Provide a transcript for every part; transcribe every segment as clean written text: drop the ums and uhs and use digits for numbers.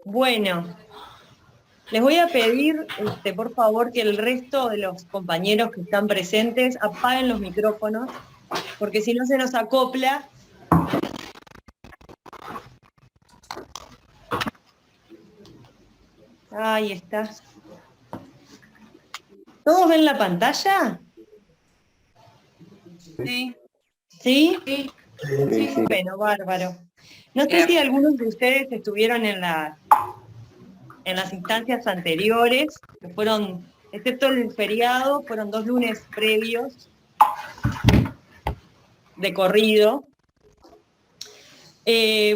Bueno, les voy a pedir, por favor, que el resto de los compañeros que están presentes apaguen los micrófonos, porque si no se nos acopla. Ahí está. ¿Todos ven la pantalla? Sí. ¿Sí? Sí. Bueno, bárbaro. No sé si algunos de ustedes estuvieron en las instancias anteriores, que fueron, excepto el feriado, fueron 2 lunes previos de corrido.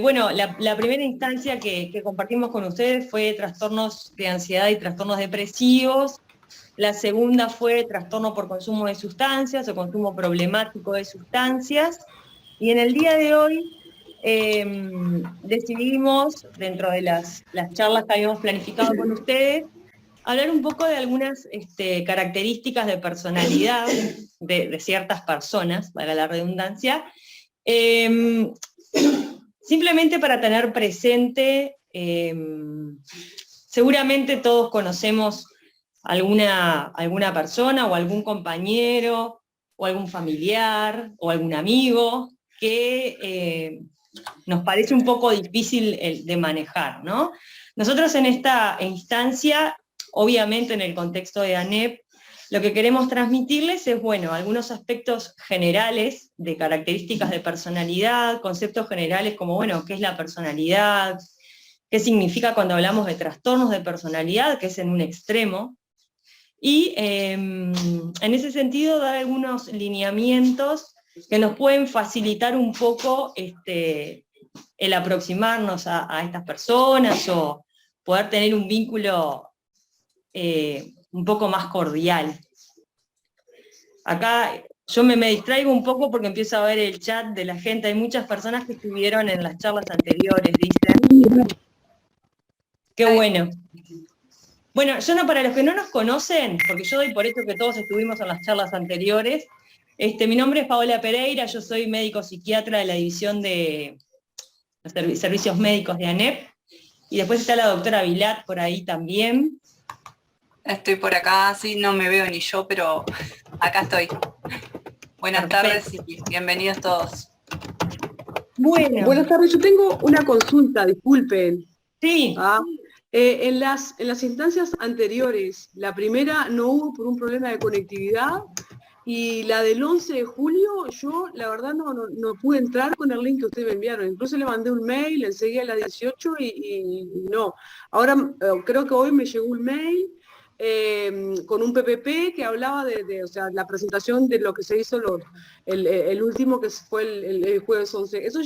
Bueno, la primera instancia que compartimos con ustedes fue trastornos de ansiedad y trastornos depresivos. La segunda fue trastorno por consumo de sustancias o consumo problemático de sustancias. Y en el día de hoy decidimos, dentro de las charlas que habíamos planificado con ustedes, hablar un poco de algunas características de personalidad de ciertas personas, para la redundancia, simplemente para tener presente, seguramente todos conocemos alguna persona o algún compañero o algún familiar o algún amigo que nos parece un poco difícil de manejar, ¿no? Nosotros en esta instancia, obviamente en el contexto de ANEP, lo que queremos transmitirles es, bueno, algunos aspectos generales de características de personalidad, conceptos generales como, bueno, ¿qué es la personalidad? ¿Qué significa cuando hablamos de trastornos de personalidad, que es en un extremo? Y en ese sentido dar algunos lineamientos que nos pueden facilitar un poco el aproximarnos a estas personas o poder tener un vínculo un poco más cordial. Acá yo me distraigo un poco porque empiezo a ver el chat de la gente. Hay muchas personas que estuvieron en las charlas anteriores, dicen. Qué bueno. Bueno, para los que no nos conocen, porque yo doy por hecho que todos estuvimos en las charlas anteriores, mi nombre es Paola Pereira, yo soy médico psiquiatra de la división de servicios médicos de ANEP, y después está la doctora Vilat por ahí también. Estoy por acá, sí, no me veo ni yo, pero acá estoy. Buenas tardes y bienvenidos todos. Bueno. Buenas tardes, yo tengo una consulta, disculpen. Sí. En las instancias anteriores, la primera no hubo por un problema de conectividad, y la del 11 de julio, yo la verdad no pude entrar con el link que ustedes me enviaron. Incluso le mandé un mail, le seguí a las 18 y no. Ahora creo que hoy me llegó un mail con un PPP que hablaba o sea, la presentación de lo que se hizo el último, que fue el jueves 11. ¿Eso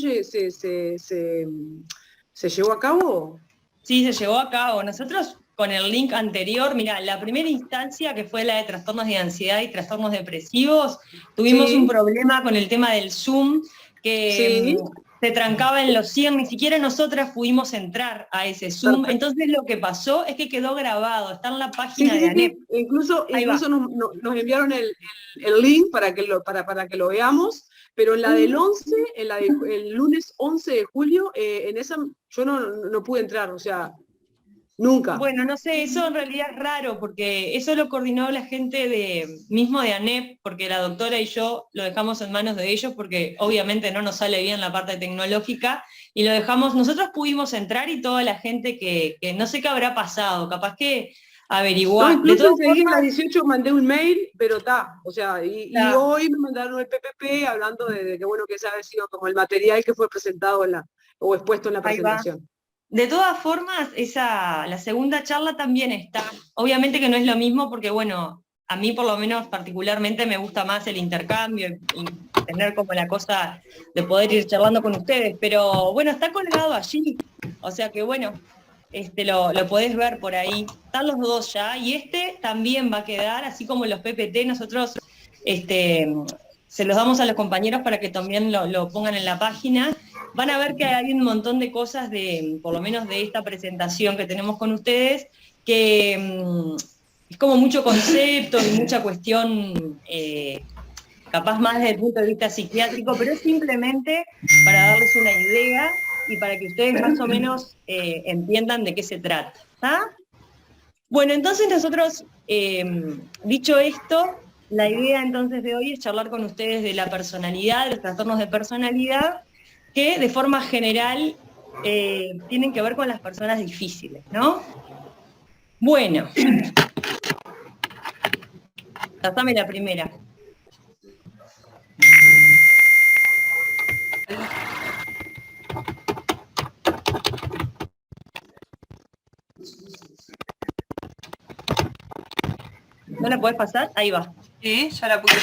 se llevó a cabo? Sí, se llevó a cabo. Nosotros con el link anterior, mira, la primera instancia, que fue la de trastornos de ansiedad y trastornos depresivos, tuvimos un problema con el tema del Zoom, que se trancaba en los 100, ni siquiera nosotras pudimos entrar a ese Zoom. Entonces lo que pasó es que quedó grabado, está en la página de ANEP. Incluso nos enviaron el link para que lo veamos, pero en la del 11, el lunes 11 de julio, en esa yo no pude entrar, o sea, nunca. Bueno, no sé, eso en realidad es raro, porque eso lo coordinó la gente mismo de ANEP, porque la doctora y yo lo dejamos en manos de ellos, porque obviamente no nos sale bien la parte tecnológica, y lo dejamos, nosotros pudimos entrar y toda la gente que no sé qué habrá pasado, capaz que averiguar. Incluso enseguida a las 18 mandé un mail, pero o sea, y hoy me mandaron el PPP hablando de que bueno, que ese había sido como el material que fue presentado o expuesto en la presentación. De todas formas, la segunda charla también está. Obviamente que no es lo mismo porque, bueno, a mí por lo menos particularmente me gusta más el intercambio y tener como la cosa de poder ir charlando con ustedes, pero bueno, está colgado allí, o sea que bueno, lo podés ver por ahí. Están los dos ya, y también va a quedar, así como los PPT, nosotros se los damos a los compañeros para que también lo pongan en la página. Van a ver que hay un montón de cosas, por lo menos de esta presentación que tenemos con ustedes, que es como mucho concepto y mucha cuestión, capaz más desde el punto de vista psiquiátrico, pero es simplemente para darles una idea y para que ustedes más o menos entiendan de qué se trata. ¿Tá? Bueno, entonces nosotros, dicho esto, la idea entonces de hoy es charlar con ustedes de la personalidad, de los trastornos de personalidad, que de forma general tienen que ver con las personas difíciles, ¿no? Bueno, dame la primera. ¿No la podés pasar? Ahí va. Sí, ya la puse.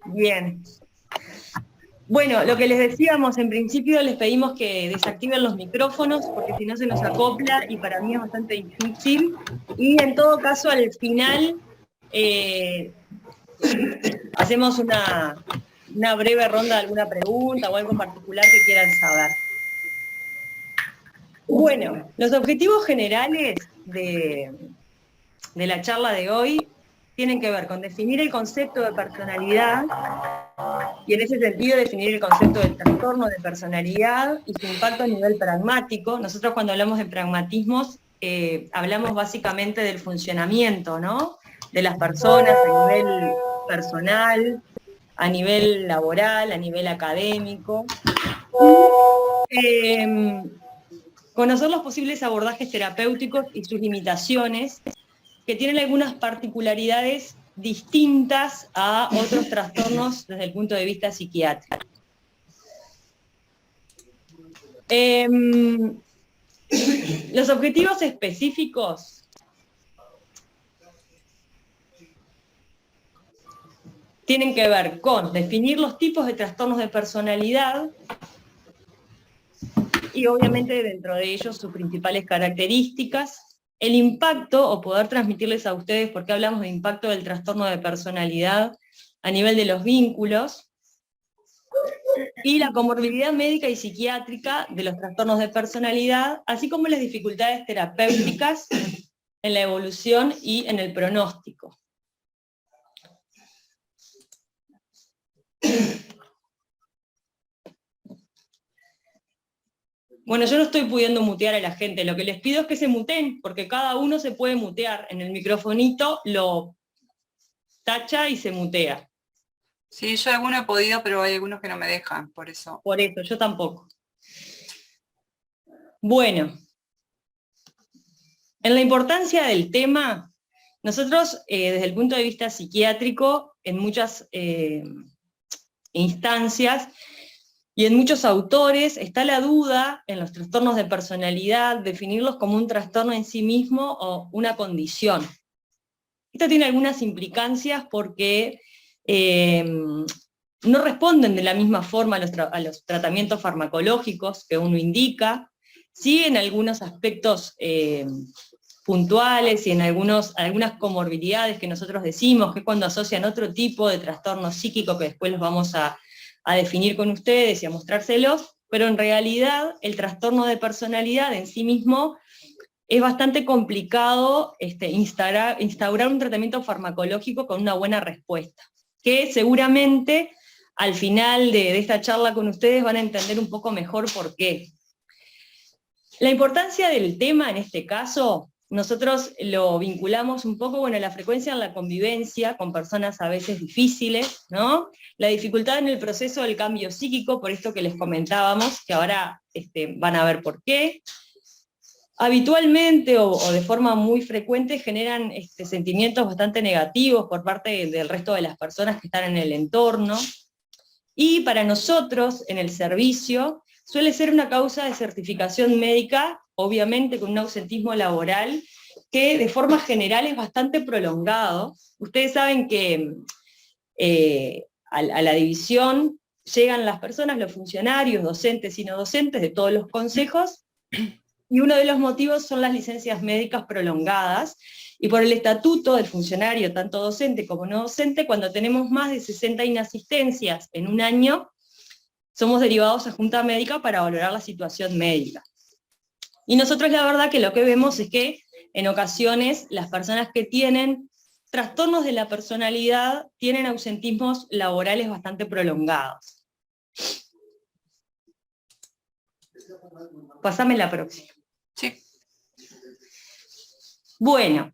Bien. Bueno, lo que les decíamos, en principio les pedimos que desactiven los micrófonos, porque si no se nos acopla y para mí es bastante difícil. Y en todo caso, al final, hacemos una breve ronda de alguna pregunta o algo en particular que quieran saber. Bueno, los objetivos generales de la charla de hoy tienen que ver con definir el concepto de personalidad y en ese sentido definir el concepto del trastorno de personalidad y su impacto a nivel pragmático. Nosotros cuando hablamos de pragmatismos hablamos básicamente del funcionamiento, ¿no? De las personas a nivel personal, a nivel laboral, a nivel académico. Conocer los posibles abordajes terapéuticos y sus limitaciones, que tienen algunas particularidades distintas a otros trastornos desde el punto de vista psiquiátrico. Los objetivos específicos tienen que ver con definir los tipos de trastornos de personalidad y obviamente dentro de ellos sus principales características, el impacto, o poder transmitirles a ustedes por qué hablamos de impacto del trastorno de personalidad a nivel de los vínculos, y la comorbilidad médica y psiquiátrica de los trastornos de personalidad, así como las dificultades terapéuticas en la evolución y en el pronóstico. Bueno, yo no estoy pudiendo mutear a la gente, lo que les pido es que se muteen, porque cada uno se puede mutear. En el microfonito lo tacha y se mutea. Sí, yo alguno he podido, pero hay algunos que no me dejan, por eso. Por eso, yo tampoco. Bueno, en la importancia del tema, nosotros desde el punto de vista psiquiátrico, en muchas instancias, y en muchos autores está la duda en los trastornos de personalidad, definirlos como un trastorno en sí mismo o una condición. Esto tiene algunas implicancias porque no responden de la misma forma a los tratamientos farmacológicos que uno indica, sí en algunos aspectos puntuales y en algunas comorbilidades que nosotros decimos, que es cuando asocian otro tipo de trastorno psíquico que después los vamos a definir con ustedes y a mostrárselos, pero en realidad el trastorno de personalidad en sí mismo es bastante complicado instaurar un tratamiento farmacológico con una buena respuesta, que seguramente al final de esta charla con ustedes van a entender un poco mejor por qué. La importancia del tema en este caso, nosotros lo vinculamos un poco, bueno, la frecuencia en la convivencia con personas a veces difíciles, ¿no? La dificultad en el proceso del cambio psíquico, por esto que les comentábamos, que ahora van a ver por qué. Habitualmente o de forma muy frecuente generan sentimientos bastante negativos por parte del resto de las personas que están en el entorno. Y para nosotros, en el servicio, suele ser una causa de certificación médica, obviamente con un ausentismo laboral, que de forma general es bastante prolongado. Ustedes saben que a la división llegan las personas, los funcionarios, docentes y no docentes de todos los consejos, y uno de los motivos son las licencias médicas prolongadas, y por el estatuto del funcionario, tanto docente como no docente, cuando tenemos más de 60 inasistencias en un año, somos derivados a Junta Médica para valorar la situación médica. Y nosotros la verdad que lo que vemos es que en ocasiones las personas que tienen trastornos de la personalidad tienen ausentismos laborales bastante prolongados. Pasame la próxima. Sí. Bueno,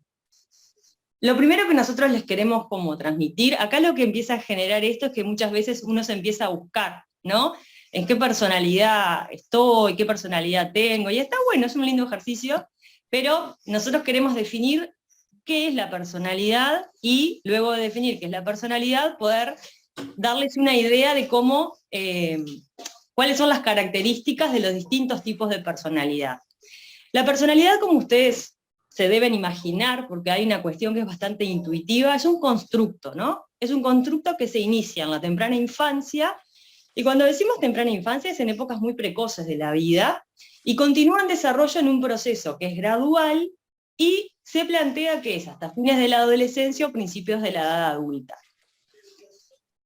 lo primero que nosotros les queremos como transmitir, acá lo que empieza a generar esto es que muchas veces uno se empieza a buscar, ¿no? En qué personalidad estoy, qué personalidad tengo, y está bueno, es un lindo ejercicio, pero nosotros queremos definir qué es la personalidad y luego de definir qué es la personalidad, poder darles una idea de cómo, cuáles son las características de los distintos tipos de personalidad. La personalidad, como ustedes se deben imaginar, porque hay una cuestión que es bastante intuitiva, es un constructo, ¿no? Es un constructo que se inicia en la temprana infancia, y cuando decimos temprana infancia es en épocas muy precoces de la vida, y continúa en desarrollo en un proceso que es gradual, y se plantea que es hasta fines de la adolescencia o principios de la edad adulta.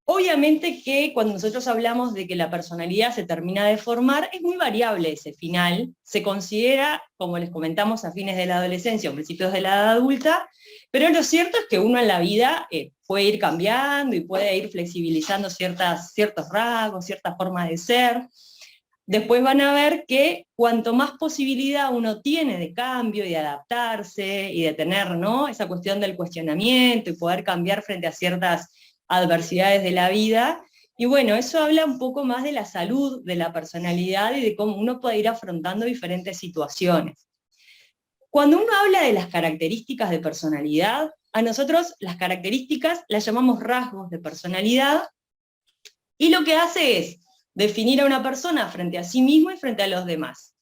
Obviamente que cuando nosotros hablamos de que la personalidad se termina de formar, es muy variable ese final, se considera, como les comentamos, a fines de la adolescencia o principios de la edad adulta, pero lo cierto es que uno en la vida puede ir cambiando y puede ir flexibilizando ciertos rasgos, cierta forma de ser. Después van a ver que cuanto más posibilidad uno tiene de cambio y de adaptarse y de tener, ¿no?, esa cuestión del cuestionamiento y poder cambiar frente a ciertas adversidades de la vida, y bueno, eso habla un poco más de la salud de la personalidad y de cómo uno puede ir afrontando diferentes situaciones. Cuando uno habla de las características de personalidad, a nosotros las características las llamamos rasgos de personalidad, y lo que hace es definir a una persona frente a sí mismo y frente a los demás.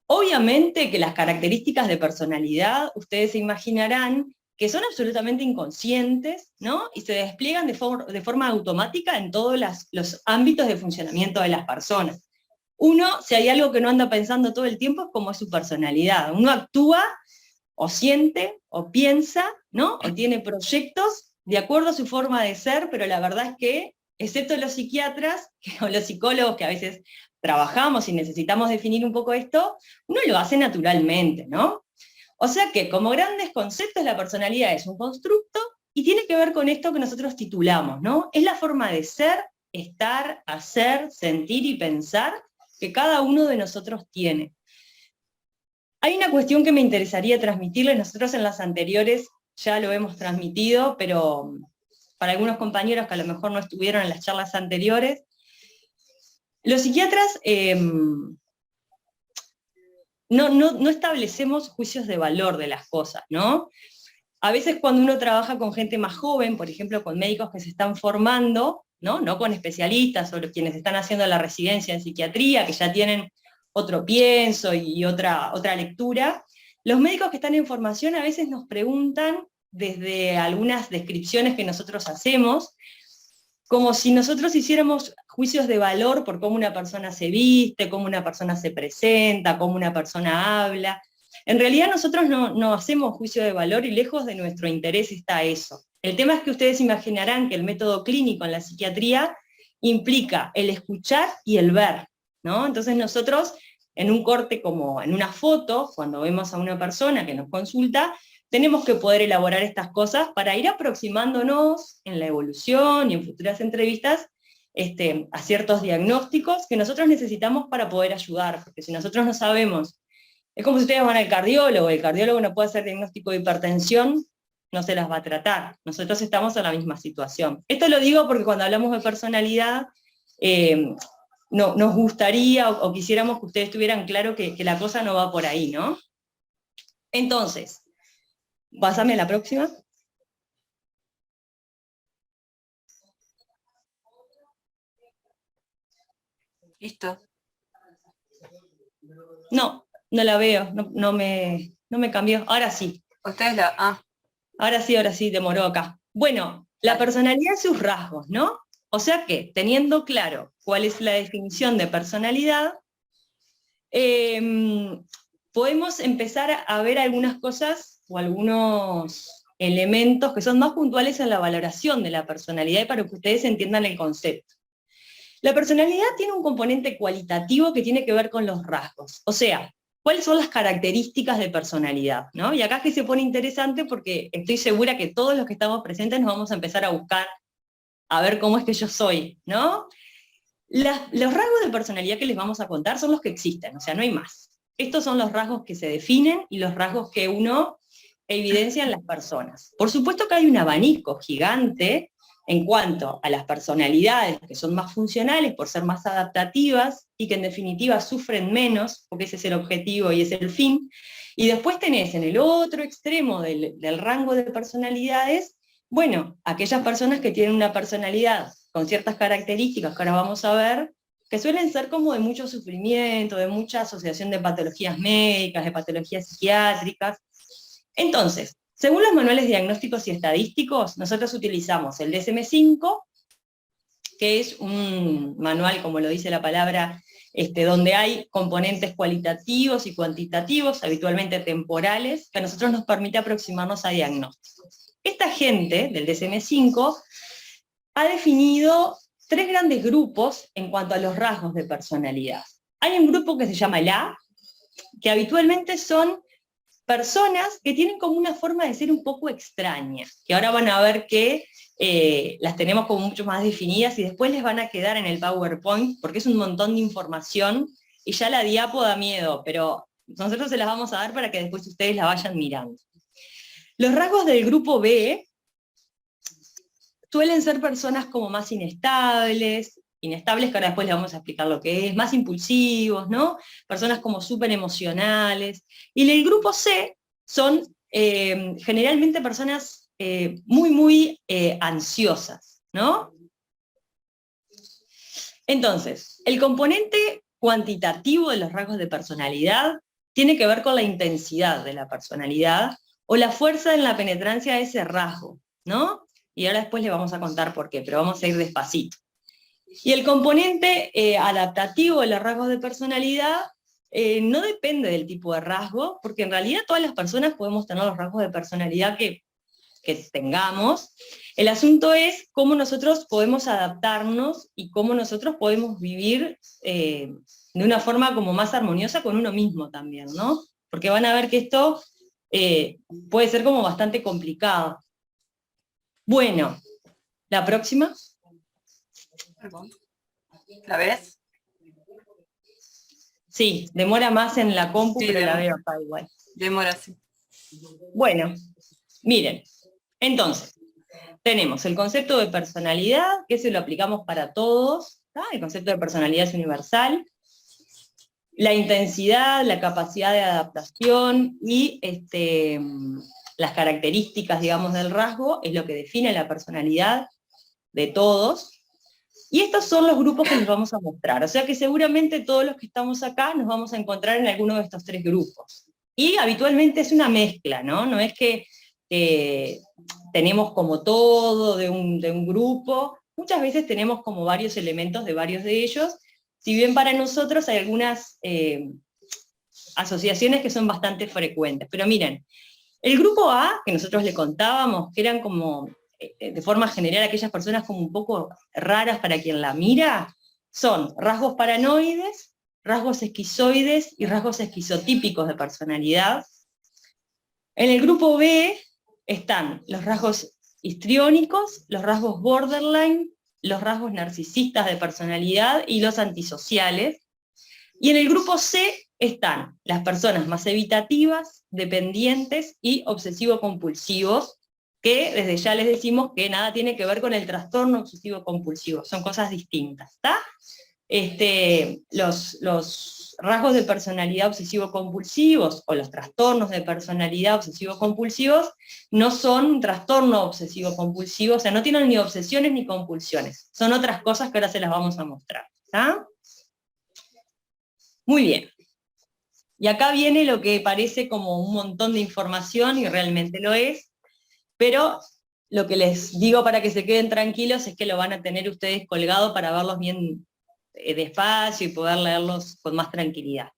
Obviamente que las características de personalidad, ustedes se imaginarán que son absolutamente inconscientes, ¿no? Y se despliegan de forma automática en todos los ámbitos de funcionamiento de las personas. Uno, si hay algo que no anda pensando todo el tiempo, es como es su personalidad. Uno actúa, o siente, o piensa, ¿no? O tiene proyectos de acuerdo a su forma de ser, pero la verdad es que, excepto los psiquiatras, o los psicólogos que a veces trabajamos y necesitamos definir un poco esto, uno lo hace naturalmente, ¿no? O sea que, como grandes conceptos, la personalidad es un constructo y tiene que ver con esto que nosotros titulamos, ¿no? Es la forma de ser, estar, hacer, sentir y pensar que cada uno de nosotros tiene. Hay una cuestión que me interesaría transmitirles, nosotros en las anteriores ya lo hemos transmitido, pero para algunos compañeros que a lo mejor no estuvieron en las charlas anteriores, los psiquiatras no establecemos juicios de valor de las cosas, ¿no? A veces cuando uno trabaja con gente más joven, por ejemplo con médicos que se están formando, no con especialistas o quienes están haciendo la residencia en psiquiatría, que ya tienen otro pienso y otra lectura, los médicos que están en formación a veces nos preguntan desde algunas descripciones que nosotros hacemos, como si nosotros hiciéramos juicios de valor por cómo una persona se viste, cómo una persona se presenta, cómo una persona habla. En realidad nosotros no hacemos juicio de valor y lejos de nuestro interés está eso. El tema es que ustedes imaginarán que el método clínico en la psiquiatría implica el escuchar y el ver, ¿no? Entonces nosotros, en un corte como en una foto, cuando vemos a una persona que nos consulta, tenemos que poder elaborar estas cosas para ir aproximándonos en la evolución y en futuras entrevistas a ciertos diagnósticos que nosotros necesitamos para poder ayudar, porque si nosotros no sabemos, es como si ustedes van al cardiólogo, el cardiólogo no puede hacer diagnóstico de hipertensión, no se las va a tratar, nosotros estamos en la misma situación. Esto lo digo porque cuando hablamos de personalidad, nos gustaría o quisiéramos que ustedes tuvieran claro que la cosa no va por ahí, ¿no? Entonces, pásame a la próxima. Listo. No la veo, no me cambió. Ahora sí. Ustedes la... Ahora sí, demoró acá. Bueno, la personalidad y sus rasgos, ¿no? O sea que, teniendo claro cuál es la definición de personalidad, podemos empezar a ver algunas cosas o algunos elementos que son más puntuales en la valoración de la personalidad y para que ustedes entiendan el concepto. La personalidad tiene un componente cualitativo que tiene que ver con los rasgos, o sea, ¿cuáles son las características de personalidad? ¿No? Y acá es que se pone interesante porque estoy segura que todos los que estamos presentes nos vamos a empezar a buscar a ver cómo es que yo soy, ¿no? Los rasgos de personalidad que les vamos a contar son los que existen, o sea, no hay más. Estos son los rasgos que se definen y los rasgos que uno evidencia en las personas. Por supuesto que hay un abanico gigante en cuanto a las personalidades que son más funcionales por ser más adaptativas y que en definitiva sufren menos, porque ese es el objetivo y es el fin. Y después tenés en el otro extremo del rango de personalidades, bueno, aquellas personas que tienen una personalidad con ciertas características que ahora vamos a ver, que suelen ser como de mucho sufrimiento, de mucha asociación de patologías médicas, de patologías psiquiátricas. Entonces, según los manuales diagnósticos y estadísticos, nosotros utilizamos el DSM-5, que es un manual, como lo dice la palabra, donde hay componentes cualitativos y cuantitativos, habitualmente temporales, que a nosotros nos permite aproximarnos a diagnósticos. Esta gente del DSM-5 ha definido 3 grandes grupos en cuanto a los rasgos de personalidad. Hay un grupo que se llama el A, que habitualmente son personas que tienen como una forma de ser un poco extraña, que ahora van a ver que las tenemos como mucho más definidas y después les van a quedar en el PowerPoint, porque es un montón de información, y ya la diapo da miedo, pero nosotros se las vamos a dar para que después ustedes la vayan mirando. Los rasgos del grupo B suelen ser personas como más inestables, que ahora después les vamos a explicar lo que es, más impulsivos, ¿no? Personas como súper emocionales. Y el grupo C son generalmente personas muy ansiosas, ¿no? Entonces, el componente cuantitativo de los rasgos de personalidad tiene que ver con la intensidad de la personalidad o la fuerza en la penetrancia de ese rasgo, ¿no? Y ahora después les vamos a contar por qué, pero vamos a ir despacito. Y el componente adaptativo de los rasgos de personalidad no depende del tipo de rasgo, porque en realidad todas las personas podemos tener los rasgos de personalidad que tengamos. El asunto es cómo nosotros podemos adaptarnos y cómo nosotros podemos vivir de una forma como más armoniosa con uno mismo también, ¿no? Porque van a ver que esto puede ser como bastante complicado. Bueno, la próxima. ¿La ves? Sí, demora más en la compu, Sí, pero la veo acá igual. Demora, sí. Bueno, miren, entonces, tenemos el concepto de personalidad, que ese lo aplicamos para todos, ¿tá? El concepto de personalidad es universal. La intensidad, la capacidad de adaptación y las características, digamos, del rasgo, es lo que define la personalidad de todos. Y estos son los grupos que les vamos a mostrar. O sea que seguramente todos los que estamos acá nos vamos a encontrar en alguno de estos 3 grupos. Y habitualmente es una mezcla, ¿no? No es que tenemos como todo de un grupo. Muchas veces tenemos como varios elementos de varios de ellos, si bien para nosotros hay algunas asociaciones que son bastante frecuentes. Pero miren, el grupo A, que nosotros le contábamos, que eran como de forma general aquellas personas como un poco raras para quien la mira, son rasgos paranoides, rasgos esquizoides y rasgos esquizotípicos de personalidad. En el grupo B están los rasgos histriónicos, los rasgos borderline, los rasgos narcisistas de personalidad y los antisociales. Y en el grupo C están las personas más evitativas, dependientes y obsesivo-compulsivos, que desde ya les decimos que nada tiene que ver con el trastorno obsesivo-compulsivo, son cosas distintas, ¿está? Los rasgos de personalidad obsesivo-compulsivos o los trastornos de personalidad obsesivo-compulsivos no son un trastorno obsesivo-compulsivo, o sea, no tienen ni obsesiones ni compulsiones, son otras cosas que ahora se las vamos a mostrar, ¿está? Muy bien. Y acá viene lo que parece como un montón de información, y realmente lo es, pero lo que les digo para que se queden tranquilos es que lo van a tener ustedes colgado para verlos bien despacio y poder leerlos con más tranquilidad.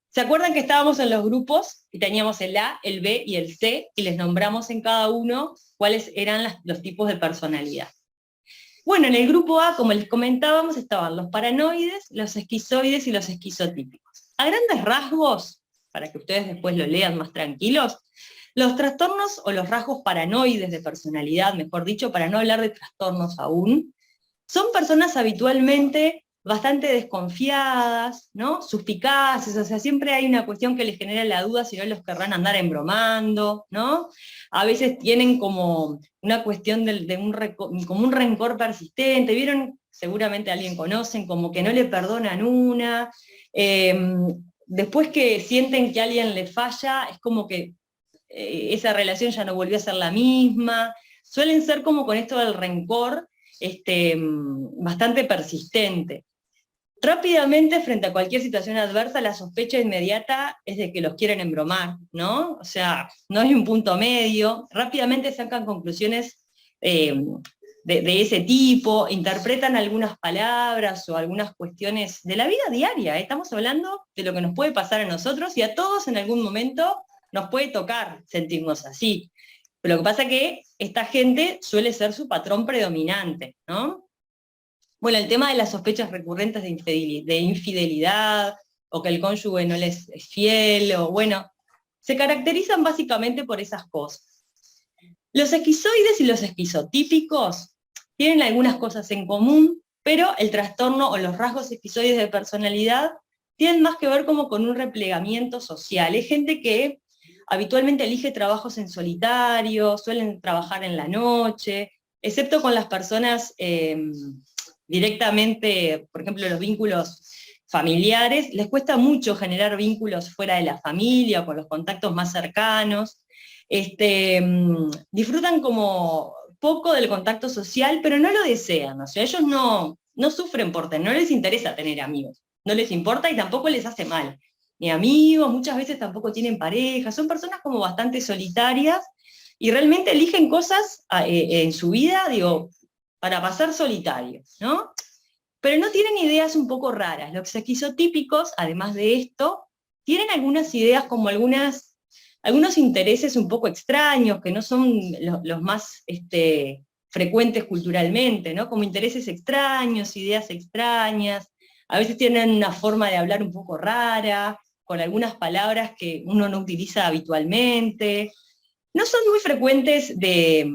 ¿Se acuerdan que estábamos en los grupos y teníamos el A, el B y el C, y les nombramos en cada uno cuáles eran los tipos de personalidad? Bueno, en el grupo A, como les comentábamos, estaban los paranoides, los esquizoides y los esquizotípicos. A grandes rasgos, para que ustedes después lo lean más tranquilos, los trastornos o los rasgos paranoides de personalidad, mejor dicho, para no hablar de trastornos aún, Son personas habitualmente bastante desconfiadas, ¿no? Suspicaces, o sea, siempre hay una cuestión que les genera la duda si no los querrán andar embromando, ¿no? A veces tienen como una cuestión como un rencor persistente, ¿vieron? Seguramente alguien conocen, como que no le perdonan una, después que sienten que alguien les falla, es como que esa relación ya no volvió a ser la misma, suelen ser como con esto del rencor, bastante persistente. Rápidamente, frente a cualquier situación adversa, la sospecha inmediata es de que los quieren embromar, ¿no? O sea, no hay un punto medio, rápidamente sacan conclusiones de ese tipo, interpretan algunas palabras o algunas cuestiones de la vida diaria, ¿eh? Estamos hablando de lo que nos puede pasar a nosotros y a todos en algún momento nos puede tocar sentirnos así. Pero lo que pasa es que esta gente suele ser su patrón predominante, ¿no? Bueno, el tema de las sospechas recurrentes de infidelidad, o que el cónyuge no les es fiel, o bueno, se caracterizan básicamente por esas cosas. Los esquizoides y los esquizotípicos tienen algunas cosas en común, pero el trastorno o los rasgos esquizoides de personalidad tienen más que ver como con un replegamiento social. Es gente que habitualmente elige trabajos en solitario, suelen trabajar en la noche, excepto con las personas directamente, por ejemplo, los vínculos familiares, les cuesta mucho generar vínculos fuera de la familia o con los contactos más cercanos. Disfrutan como poco del contacto social, pero no lo desean, o sea, ellos no sufren no les interesa tener amigos, no les importa y tampoco les hace mal. Ni amigos, muchas veces tampoco tienen pareja, son personas como bastante solitarias y realmente eligen cosas en su vida, digo, para pasar solitarios, ¿no? Pero no tienen ideas un poco raras. Los esquizotípicos, además de esto, tienen algunas ideas como algunos intereses un poco extraños, que no son los más frecuentes culturalmente, ¿no? Como intereses extraños, ideas extrañas, a veces tienen una forma de hablar un poco rara, con algunas palabras que uno no utiliza habitualmente. No son muy frecuentes de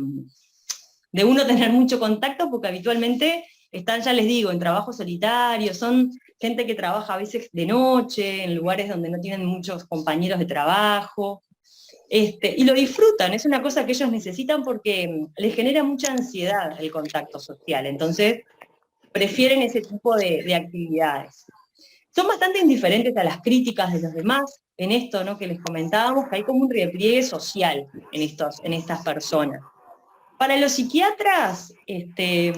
uno tener mucho contacto, porque habitualmente están, ya les digo, en trabajo solitario, son gente que trabaja a veces de noche, en lugares donde no tienen muchos compañeros de trabajo, y lo disfrutan, es una cosa que ellos necesitan porque les genera mucha ansiedad el contacto social, entonces prefieren ese tipo de actividades. Son bastante indiferentes a las críticas de los demás, en esto, ¿no?, que les comentábamos, que hay como un repliegue social en estas personas. Para los psiquiatras, este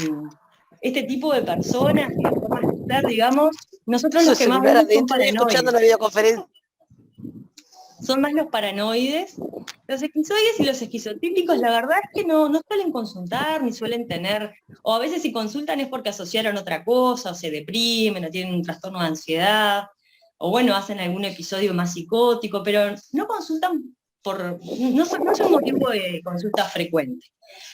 tipo de personas, formas de ser, digamos, nosotros los que más vemos son escuchando la videoconferencia. Son más los paranoides. Los esquizoides y los esquizotípicos, la verdad es que no suelen consultar, ni suelen tener, o a veces si consultan es porque asociaron otra cosa, o se deprimen, o tienen un trastorno de ansiedad, o bueno, hacen algún episodio más psicótico, pero no consultan no son motivo de consulta frecuente.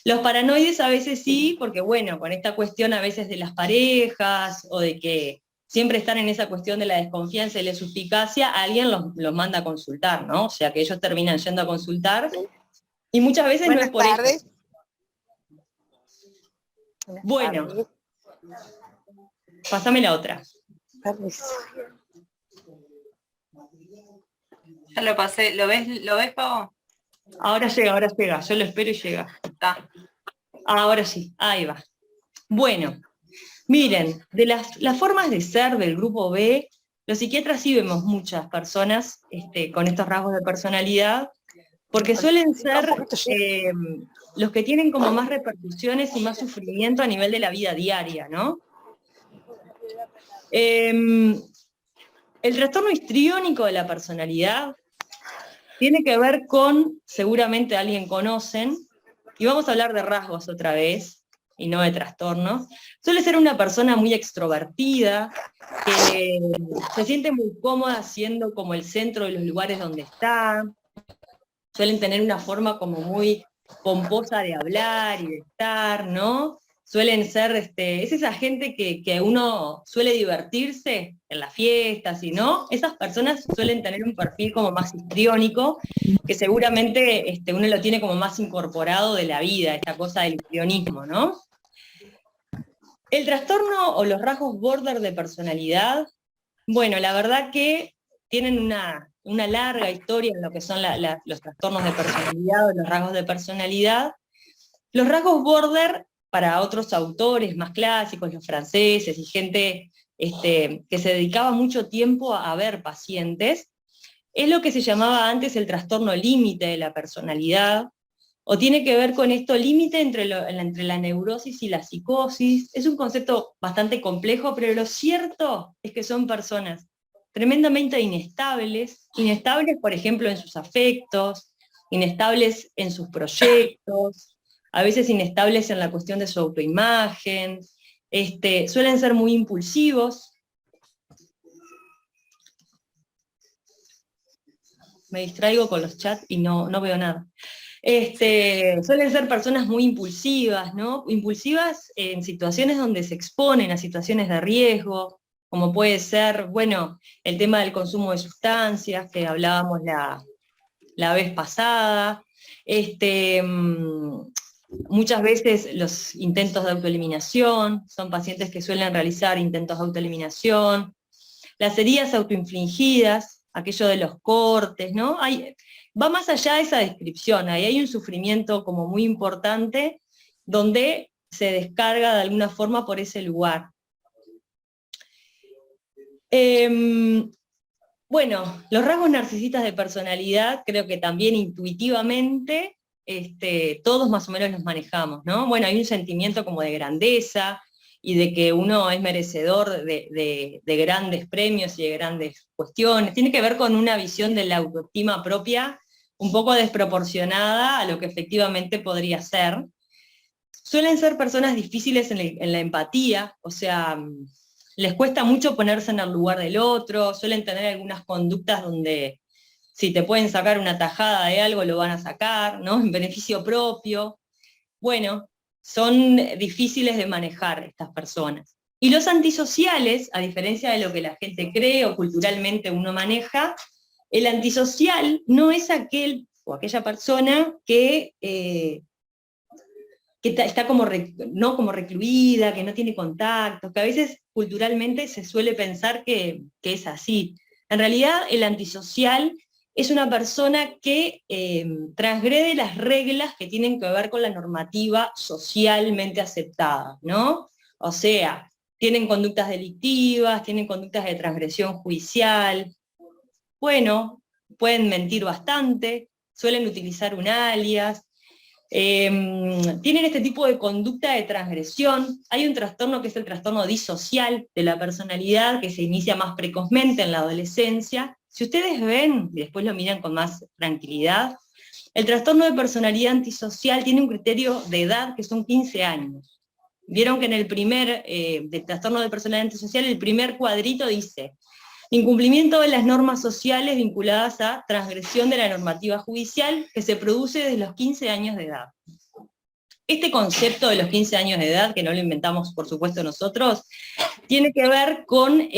Los paranoides a veces sí, porque bueno, con esta cuestión a veces de las parejas, o de que siempre están en esa cuestión de la desconfianza y la suspicacia, alguien los manda a consultar, ¿no? O sea que ellos terminan yendo a consultar, y muchas veces no es por eso. Bueno, pásame la otra. Ya lo pasé, ¿lo ves, Pavo? Ahora llega, yo lo espero y llega. Está. Ahora sí, ahí va. Bueno, miren, de las formas de ser del grupo B, los psiquiatras sí vemos muchas personas con estos rasgos de personalidad, porque suelen ser los que tienen como más repercusiones y más sufrimiento a nivel de la vida diaria, ¿no? El trastorno histriónico de la personalidad tiene que ver con, seguramente alguien conocen, y vamos a hablar de rasgos otra vez, y no de trastornos. Suele ser una persona muy extrovertida, que se siente muy cómoda siendo como el centro de los lugares donde está, suelen tener una forma como muy pomposa de hablar y de estar, ¿no? Suelen ser, es esa gente que uno suele divertirse en las fiestas, y no, esas personas suelen tener un perfil como más histriónico, que seguramente uno lo tiene como más incorporado de la vida, esta cosa del histrionismo, ¿no? El trastorno o los rasgos border de personalidad, bueno, la verdad que tienen una larga historia en lo que son los trastornos de personalidad o los rasgos de personalidad. Los rasgos border, para otros autores más clásicos, los franceses y gente que se dedicaba mucho tiempo a ver pacientes, es lo que se llamaba antes el trastorno límite de la personalidad, o tiene que ver con esto límite entre la neurosis y la psicosis. Es un concepto bastante complejo, pero lo cierto es que son personas tremendamente inestables, por ejemplo en sus afectos, inestables en sus proyectos, a veces inestables en la cuestión de su autoimagen, suelen ser muy impulsivos. Me distraigo con los chats y no veo nada. Suelen ser personas muy impulsivas, ¿no? Impulsivas en situaciones donde se exponen a situaciones de riesgo, como puede ser, bueno, el tema del consumo de sustancias, que hablábamos la vez pasada, muchas veces los intentos de autoeliminación, son pacientes que suelen realizar intentos de autoeliminación, las heridas autoinfligidas, aquello de los cortes, ¿no? Va más allá de esa descripción, ahí hay un sufrimiento como muy importante donde se descarga de alguna forma por ese lugar. Bueno, los rasgos narcisistas de personalidad, creo que también intuitivamente todos más o menos los manejamos, ¿no? Bueno, hay un sentimiento como de grandeza y de que uno es merecedor de grandes premios y de grandes cuestiones. Tiene que ver con una visión de la autoestima propia un poco desproporcionada a lo que efectivamente podría ser. Suelen ser personas difíciles en la empatía, o sea, les cuesta mucho ponerse en el lugar del otro, suelen tener algunas conductas donde si te pueden sacar una tajada de algo, lo van a sacar, ¿no? En beneficio propio. Bueno, son difíciles de manejar estas personas. Y los antisociales, a diferencia de lo que la gente cree o culturalmente uno maneja, el antisocial no es aquel o aquella persona que está como, no como recluida, que no tiene contactos, que a veces culturalmente se suele pensar que es así. En realidad, el antisocial es una persona que transgrede las reglas que tienen que ver con la normativa socialmente aceptada, ¿no? O sea, tienen conductas delictivas, tienen conductas de transgresión judicial, bueno, pueden mentir bastante, suelen utilizar un alias, tienen este tipo de conducta de transgresión. Hay un trastorno que es el trastorno disocial de la personalidad, que se inicia más precozmente en la adolescencia. Si ustedes ven, y después lo miran con más tranquilidad, el trastorno de personalidad antisocial tiene un criterio de edad que son 15 años. Vieron que en el primer, del trastorno de personalidad antisocial, el primer cuadrito dice: incumplimiento de las normas sociales vinculadas a transgresión de la normativa judicial que se produce desde los 15 años de edad. Este concepto de los 15 años de edad, que no lo inventamos por supuesto nosotros, tiene que ver con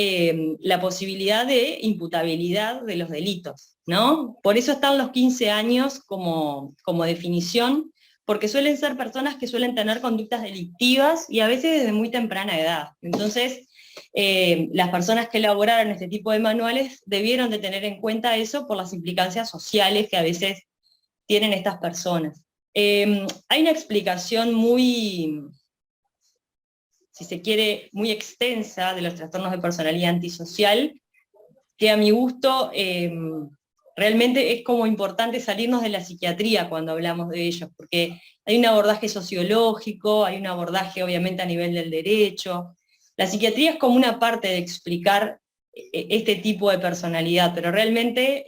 la posibilidad de imputabilidad de los delitos, ¿no? Por eso están los 15 años como definición, porque suelen ser personas que suelen tener conductas delictivas y a veces desde muy temprana edad. Entonces, las personas que elaboraron este tipo de manuales debieron de tener en cuenta eso por las implicancias sociales que a veces tienen estas personas. Hay una explicación muy, si se quiere, muy extensa de los trastornos de personalidad antisocial, que a mi gusto realmente es como importante salirnos de la psiquiatría cuando hablamos de ellos, porque hay un abordaje sociológico, hay un abordaje obviamente a nivel del derecho. La psiquiatría es como una parte de explicar este tipo de personalidad, pero realmente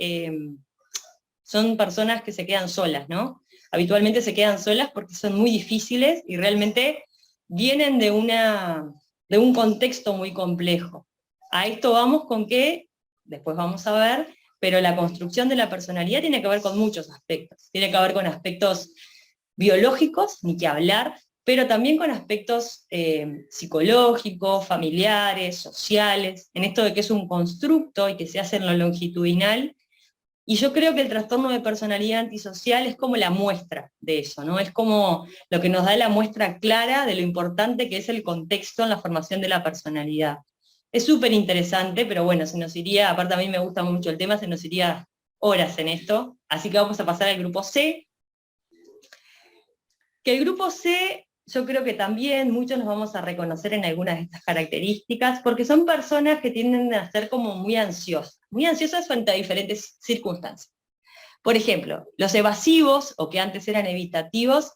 son personas que se quedan solas, ¿no? Habitualmente se quedan solas porque son muy difíciles y realmente vienen de un contexto muy complejo. A esto vamos con que, después vamos a ver, pero la construcción de la personalidad tiene que ver con muchos aspectos. Tiene que ver con aspectos biológicos, ni que hablar, pero también con aspectos psicológicos, familiares, sociales, en esto de que es un constructo y que se hace en lo longitudinal, Y yo creo que el trastorno de personalidad antisocial es como la muestra de eso, ¿no? Es como lo que nos da la muestra clara de lo importante que es el contexto en la formación de la personalidad. Es súper interesante, pero bueno, se nos iría, aparte a mí me gusta mucho el tema, se nos iría horas en esto, así que vamos a pasar al grupo C, que el grupo C, yo creo que también muchos nos vamos a reconocer en algunas de estas características, porque son personas que tienden a ser como muy ansiosas frente a diferentes circunstancias. Por ejemplo, los evasivos, o que antes eran evitativos,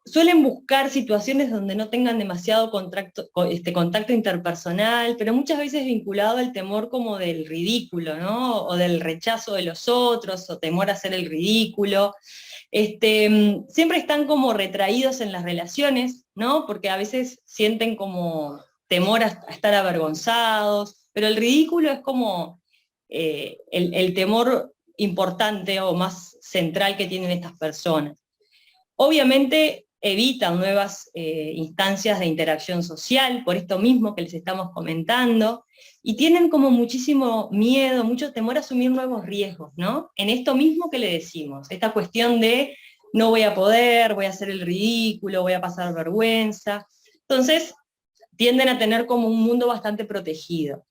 suelen buscar situaciones donde no tengan demasiado contacto interpersonal, pero muchas veces vinculado al temor como del ridículo, ¿no? O del rechazo de los otros, o temor a hacer el ridículo. Siempre están como retraídos en las relaciones, ¿no? Porque a veces sienten como temor a estar avergonzados, pero el ridículo es como el temor importante o más central que tienen estas personas. Obviamente evitan nuevas instancias de interacción social, por esto mismo que les estamos comentando, y tienen como muchísimo miedo, mucho temor a asumir nuevos riesgos, ¿no? En esto mismo que le decimos, esta cuestión de no voy a poder, voy a hacer el ridículo, voy a pasar vergüenza. Entonces, tienden a tener como un mundo bastante protegido.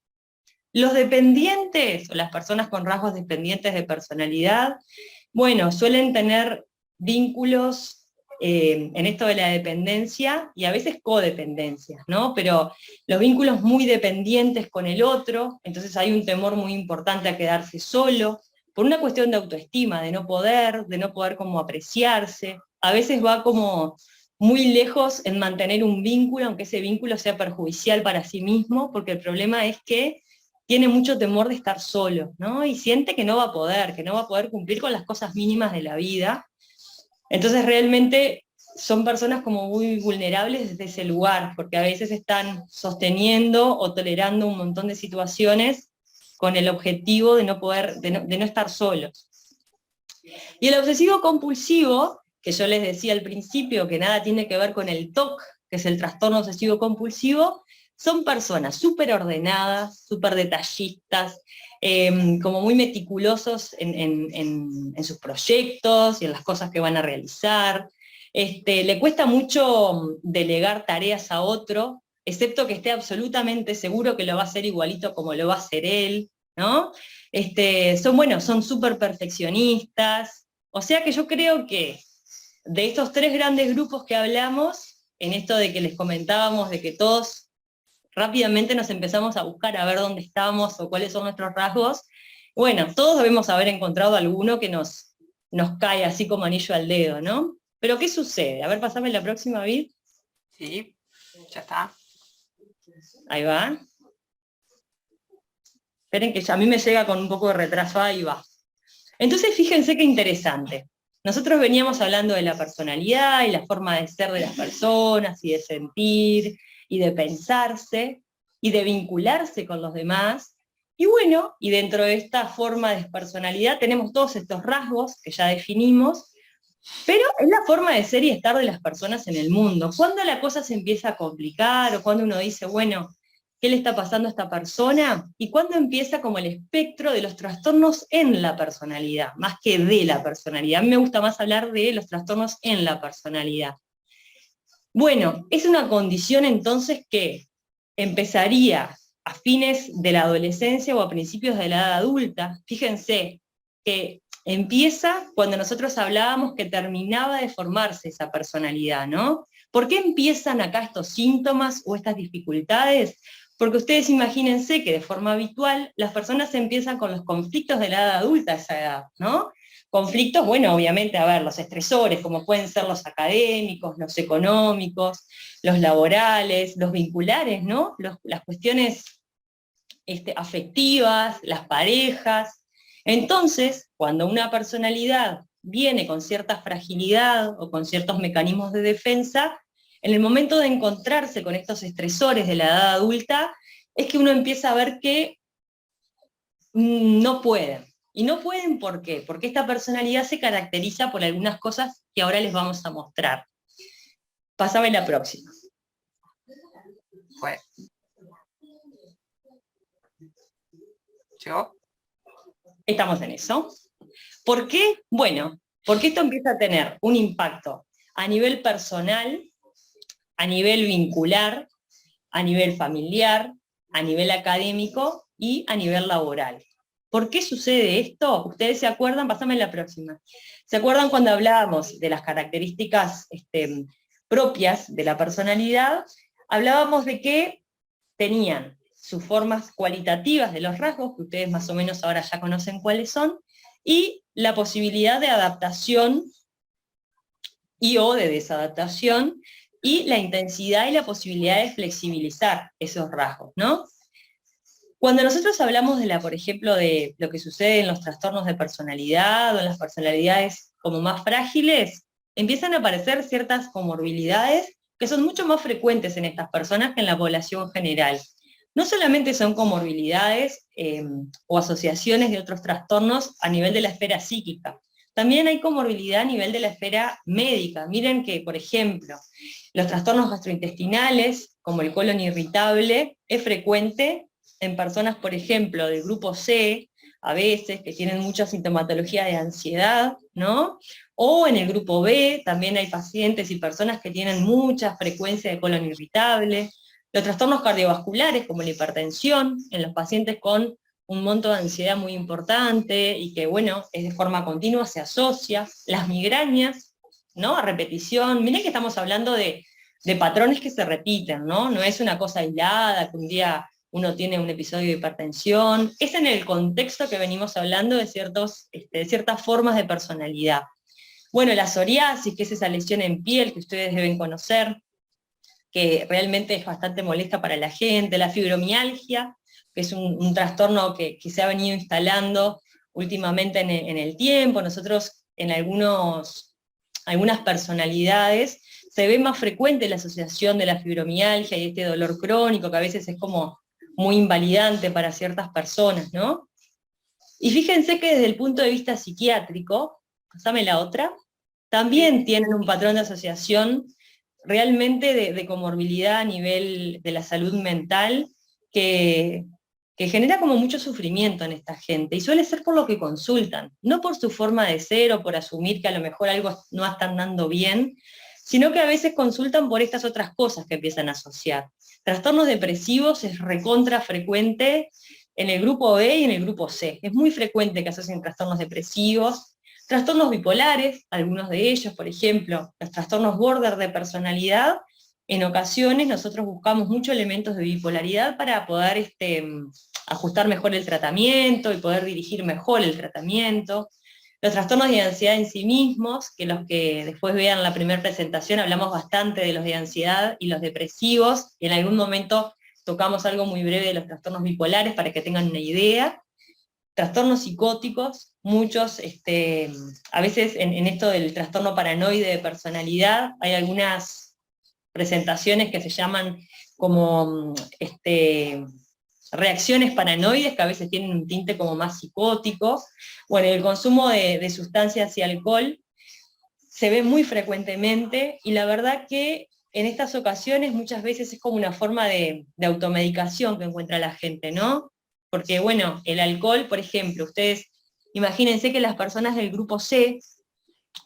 Los dependientes, o las personas con rasgos dependientes de personalidad, bueno, suelen tener vínculos en esto de la dependencia y a veces codependencias, ¿no? Pero los vínculos muy dependientes con el otro, entonces hay un temor muy importante a quedarse solo, por una cuestión de autoestima, de no poder como apreciarse, a veces va como muy lejos en mantener un vínculo, aunque ese vínculo sea perjudicial para sí mismo, porque el problema es que tiene mucho temor de estar solo, ¿no? Y siente que no va a poder cumplir con las cosas mínimas de la vida. Entonces realmente son personas como muy vulnerables desde ese lugar, porque a veces están sosteniendo o tolerando un montón de situaciones con el objetivo de de no estar solos. Y el obsesivo compulsivo, que yo les decía al principio que nada tiene que ver con el TOC, que es el trastorno obsesivo compulsivo, son personas súper ordenadas, súper detallistas, como muy meticulosos en sus proyectos y en las cosas que van a realizar. Le cuesta mucho delegar tareas a otro, excepto que esté absolutamente seguro que lo va a hacer igualito como lo va a hacer él, ¿no? Son súper perfeccionistas, o sea que yo creo que de estos tres grandes grupos que hablamos, en esto de que les comentábamos de que todos rápidamente nos empezamos a buscar a ver dónde estamos o cuáles son nuestros rasgos, bueno, todos debemos haber encontrado alguno que nos cae así como anillo al dedo, ¿no? Pero ¿qué sucede? A ver, pasame la próxima, Vid. Sí, ya está. Ahí va. Esperen que a mí me llega con un poco de retraso, ahí va. Entonces fíjense qué interesante. Nosotros veníamos hablando de la personalidad y la forma de ser de las personas y de sentir y de pensarse y de vincularse con los demás. Y bueno, y dentro de esta forma de personalidad tenemos todos estos rasgos que ya definimos, pero es la forma de ser y estar de las personas en el mundo. Cuando la cosa se empieza a complicar o cuando uno dice, bueno, ¿qué le está pasando a esta persona? Y cuando empieza como el espectro de los trastornos en la personalidad, más que de la personalidad. A mí me gusta más hablar de los trastornos en la personalidad. Bueno, es una condición entonces que empezaría a fines de la adolescencia o a principios de la edad adulta. Fíjense que empieza cuando nosotros hablábamos que terminaba de formarse esa personalidad, ¿no? ¿Por qué empiezan acá estos síntomas o estas dificultades? Porque ustedes imagínense que de forma habitual las personas empiezan con los conflictos de la edad adulta a esa edad, ¿no? Conflictos, bueno, obviamente, a ver, los estresores, como pueden ser los académicos, los económicos, los laborales, los vinculares, ¿no? Las cuestiones afectivas, las parejas. Entonces, cuando una personalidad viene con cierta fragilidad o con ciertos mecanismos de defensa, en el momento de encontrarse con estos estresores de la edad adulta, es que uno empieza a ver que no pueden. Y no pueden, ¿por qué? Porque esta personalidad se caracteriza por algunas cosas que ahora les vamos a mostrar. Pásame la próxima. Fue. ¿Llegó? Estamos en eso. ¿Por qué? Bueno, porque esto empieza a tener un impacto a nivel personal, a nivel vincular, a nivel familiar, a nivel académico y a nivel laboral. ¿Por qué sucede esto? Ustedes se acuerdan, pasame la próxima. ¿Se acuerdan cuando hablábamos de las características propias de la personalidad? Hablábamos de que tenían sus formas cualitativas de los rasgos, que ustedes más o menos ahora ya conocen cuáles son, y la posibilidad de adaptación y o de desadaptación, y la intensidad y la posibilidad de flexibilizar esos rasgos, ¿no? Cuando nosotros hablamos de por ejemplo, de lo que sucede en los trastornos de personalidad o en las personalidades como más frágiles, empiezan a aparecer ciertas comorbilidades que son mucho más frecuentes en estas personas que en la población general. No solamente son comorbilidades o asociaciones de otros trastornos a nivel de la esfera psíquica, también hay comorbilidad a nivel de la esfera médica. Miren que, por ejemplo, los trastornos gastrointestinales, como el colon irritable, es frecuente en personas, por ejemplo, del grupo C, a veces, que tienen mucha sintomatología de ansiedad, ¿no? O en el grupo B también hay pacientes y personas que tienen mucha frecuencia de colon irritable. Los trastornos cardiovasculares, como la hipertensión, en los pacientes con un monto de ansiedad muy importante y que, bueno, es de forma continua, se asocia. Las migrañas, ¿no? A repetición. Miren que estamos hablando de patrones que se repiten, ¿no? No es una cosa aislada, que un día uno tiene un episodio de hipertensión. Es en el contexto que venimos hablando de ciertas formas de personalidad. Bueno, la psoriasis, que es esa lesión en piel que ustedes deben conocer, que realmente es bastante molesta para la gente. La fibromialgia, que es un trastorno que se ha venido instalando últimamente en el tiempo. Nosotros en algunas personalidades se ve más frecuente la asociación de la fibromialgia y este dolor crónico, que a veces es como muy invalidante para ciertas personas, ¿no? Y fíjense que desde el punto de vista psiquiátrico, pasame la otra, también tienen un patrón de asociación realmente de comorbilidad a nivel de la salud mental que genera como mucho sufrimiento en esta gente, y suele ser por lo que consultan, no por su forma de ser o por asumir que a lo mejor algo no están dando bien, sino que a veces consultan por estas otras cosas que empiezan a asociar. Trastornos depresivos es recontra frecuente en el grupo B y en el grupo C. Es muy frecuente que asocien trastornos depresivos, trastornos bipolares, algunos de ellos, por ejemplo, los trastornos border de personalidad. En ocasiones nosotros buscamos muchos elementos de bipolaridad para poder ajustar mejor el tratamiento y poder dirigir mejor el tratamiento. Los trastornos de ansiedad en sí mismos, que los que después vean la primera presentación, hablamos bastante de los de ansiedad y los depresivos, y en algún momento tocamos algo muy breve de los trastornos bipolares para que tengan una idea. Trastornos psicóticos, muchos, a veces en esto del trastorno paranoide de personalidad, hay algunas presentaciones que se llaman como reacciones paranoides, que a veces tienen un tinte como más psicótico. Bueno, el consumo de sustancias y alcohol se ve muy frecuentemente, y la verdad que en estas ocasiones muchas veces es como una forma de automedicación que encuentra la gente, ¿no? Porque, bueno, el alcohol, por ejemplo, ustedes imagínense que las personas del grupo C,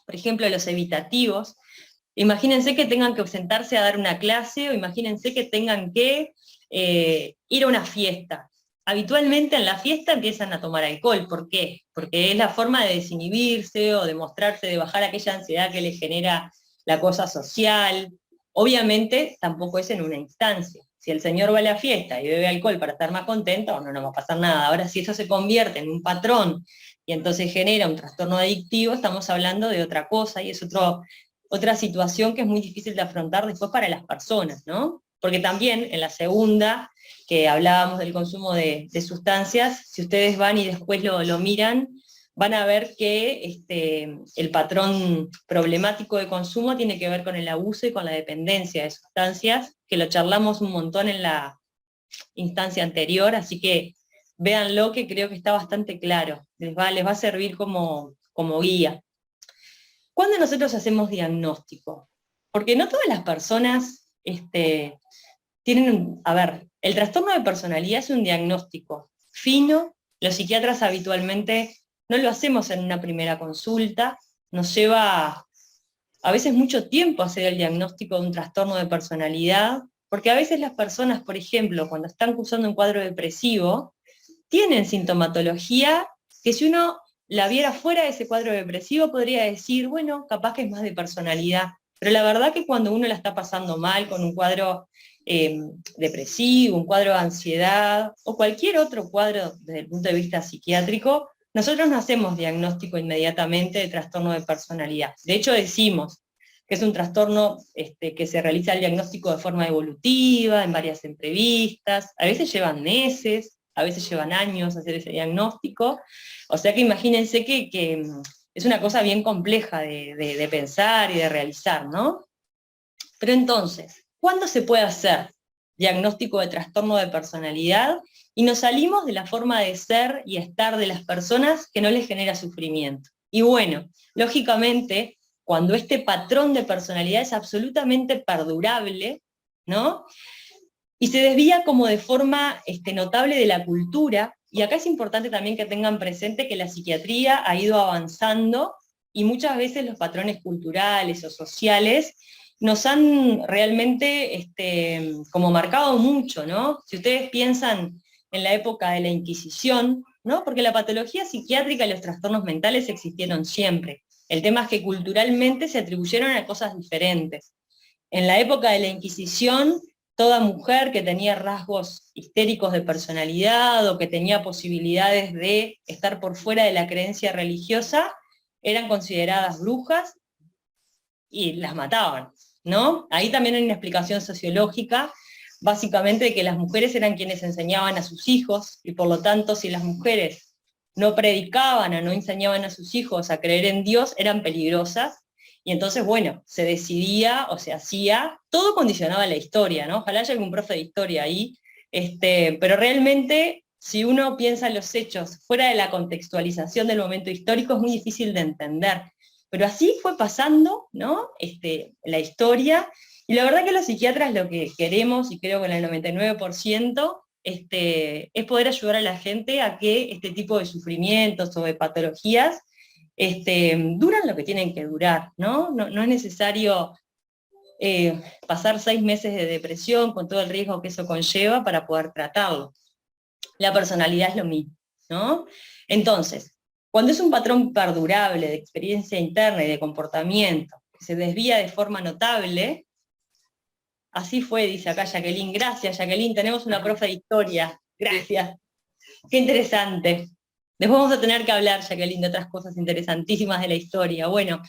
por ejemplo, los evitativos, imagínense que tengan que sentarse a dar una clase, o imagínense que tengan que ir a una fiesta. Habitualmente en la fiesta empiezan a tomar alcohol. ¿Por qué? Porque es la forma de desinhibirse o de mostrarse, de bajar aquella ansiedad que les genera la cosa social. Obviamente tampoco es en una instancia. Si el señor va a la fiesta y bebe alcohol para estar más contento, no va a pasar nada. Ahora, si eso se convierte en un patrón y entonces genera un trastorno adictivo, estamos hablando de otra cosa, y es otra situación que es muy difícil de afrontar después para las personas, ¿no? Porque también en la segunda, que hablábamos del consumo de sustancias, si ustedes van y después lo miran, van a ver que el patrón problemático de consumo tiene que ver con el abuso y con la dependencia de sustancias, que lo charlamos un montón en la instancia anterior, así que véanlo, que creo que está bastante claro, les va a servir como guía. ¿Cuándo nosotros hacemos diagnóstico? Porque no todas las personas tienen, a ver, el trastorno de personalidad es un diagnóstico fino, los psiquiatras habitualmente no lo hacemos en una primera consulta, nos lleva a veces mucho tiempo hacer el diagnóstico de un trastorno de personalidad, porque a veces las personas, por ejemplo, cuando están cursando un cuadro depresivo, tienen sintomatología que si uno la viera fuera de ese cuadro depresivo podría decir, bueno, capaz que es más de personalidad, pero la verdad que cuando uno la está pasando mal con un cuadro depresivo, un cuadro de ansiedad, o cualquier otro cuadro desde el punto de vista psiquiátrico, nosotros no hacemos diagnóstico inmediatamente de trastorno de personalidad. De hecho decimos que es un trastorno que se realiza el diagnóstico de forma evolutiva, en varias entrevistas, a veces llevan meses, a veces llevan años hacer ese diagnóstico, o sea que imagínense que es una cosa bien compleja de pensar y de realizar, ¿no? Pero entonces, ¿cuándo se puede hacer diagnóstico de trastorno de personalidad? Y nos salimos de la forma de ser y estar de las personas que no les genera sufrimiento. Y bueno, lógicamente, cuando este patrón de personalidad es absolutamente perdurable, ¿no? Y se desvía como de forma notable de la cultura, y acá es importante también que tengan presente que la psiquiatría ha ido avanzando, y muchas veces los patrones culturales o sociales nos han realmente como marcado mucho, ¿no? Si ustedes piensan en la época de la Inquisición, ¿no? Porque la patología psiquiátrica y los trastornos mentales existieron siempre. El tema es que culturalmente se atribuyeron a cosas diferentes. En la época de la Inquisición, toda mujer que tenía rasgos histéricos de personalidad o que tenía posibilidades de estar por fuera de la creencia religiosa, eran consideradas brujas y las mataban, ¿no? Ahí también hay una explicación sociológica, básicamente de que las mujeres eran quienes enseñaban a sus hijos, y por lo tanto, si las mujeres no predicaban o no enseñaban a sus hijos a creer en Dios, eran peligrosas, y entonces, bueno, se decidía o se hacía, todo condicionaba la historia, ¿no? Ojalá haya algún profe de historia ahí, pero realmente, si uno piensa en los hechos fuera de la contextualización del momento histórico, es muy difícil de entender. Pero así fue pasando, ¿no? La historia, y la verdad que los psiquiatras lo que queremos, y creo que en el 99%, es poder ayudar a la gente a que este tipo de sufrimientos o de patologías duran lo que tienen que durar, ¿no? No es necesario pasar 6 meses de depresión con todo el riesgo que eso conlleva para poder tratarlo. La personalidad es lo mismo, ¿no? Entonces, cuando es un patrón perdurable de experiencia interna y de comportamiento que se desvía de forma notable, así fue, dice acá Jacqueline. Gracias, Jacqueline, tenemos una profe de historia. Gracias. Qué interesante. Después vamos a tener que hablar, Jacqueline, de otras cosas interesantísimas de la historia. Bueno,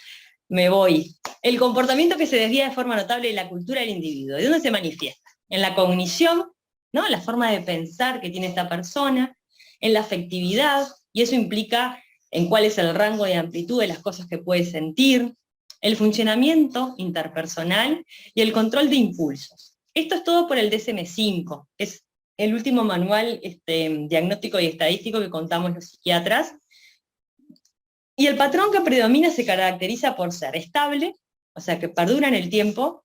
me voy. El comportamiento que se desvía de forma notable de la cultura del individuo. ¿De dónde se manifiesta? En la cognición, ¿no? La forma de pensar que tiene esta persona, en la afectividad, y eso implica en cuál es el rango de amplitud de las cosas que puede sentir, el funcionamiento interpersonal y el control de impulsos. Esto es todo por el DSM-5, es el último manual diagnóstico y estadístico que contamos los psiquiatras. Y el patrón que predomina se caracteriza por ser estable, o sea que perdura en el tiempo,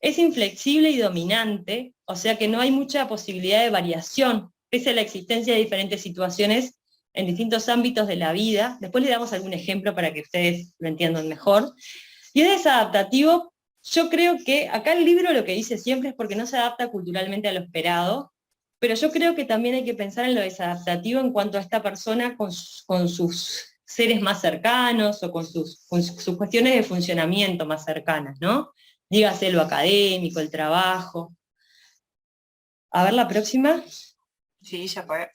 es inflexible y dominante, o sea que no hay mucha posibilidad de variación, pese a la existencia de diferentes situaciones en distintos ámbitos de la vida. Después les damos algún ejemplo para que ustedes lo entiendan mejor. Y es desadaptativo. Yo creo que acá el libro lo que dice siempre es porque no se adapta culturalmente a lo esperado, pero yo creo que también hay que pensar en lo desadaptativo en cuanto a esta persona con sus seres más cercanos o con sus cuestiones de funcionamiento más cercanas, ¿no? Dígase lo académico, el trabajo. A ver la próxima. Sí, ya fue.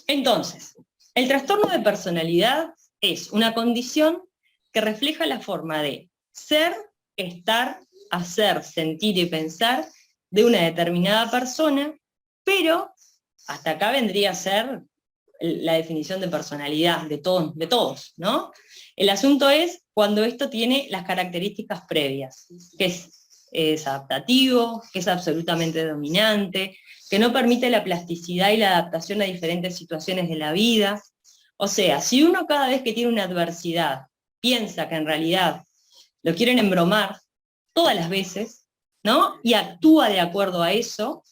Entonces, el trastorno de personalidad es una condición que refleja la forma de ser, estar, hacer, sentir y pensar de una determinada persona, pero hasta acá vendría a ser la definición de personalidad de todos, ¿no? El asunto es cuando esto tiene las características previas, que es adaptativo, que es absolutamente dominante, que no permite la plasticidad y la adaptación a diferentes situaciones de la vida. O sea, si uno cada vez que tiene una adversidad piensa que en realidad lo quieren embromar todas las veces, ¿no? Y actúa de acuerdo a eso,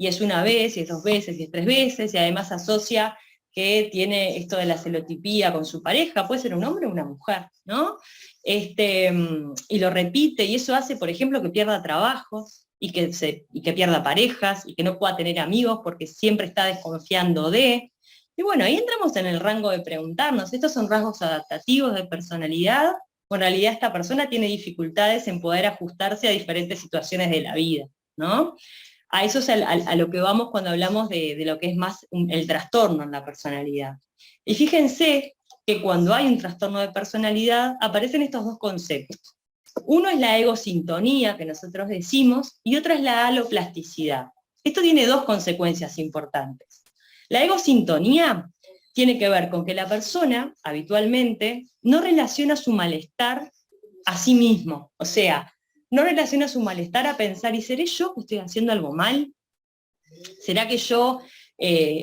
y es una vez, y es 2 veces, y es 3 veces, y además asocia que tiene esto de la celotipía con su pareja, puede ser un hombre o una mujer, ¿no? Y lo repite, y eso hace, por ejemplo, que pierda trabajo, y que pierda parejas, y que no pueda tener amigos porque siempre está desconfiando de. Y bueno, ahí entramos en el rango de preguntarnos, ¿estos son rasgos adaptativos de personalidad? O en realidad esta persona tiene dificultades en poder ajustarse a diferentes situaciones de la vida, ¿no? A eso es a lo que vamos cuando hablamos de lo que es más el trastorno en la personalidad. Y fíjense que cuando hay un trastorno de personalidad aparecen estos 2 conceptos. Uno es la egosintonía, que nosotros decimos, y otra es la aloplasticidad. Esto tiene 2 consecuencias importantes. La egosintonía tiene que ver con que la persona, habitualmente, no relaciona su malestar a sí mismo. O sea, no relaciona su malestar a pensar, ¿y seré yo que estoy haciendo algo mal? ¿Será que yo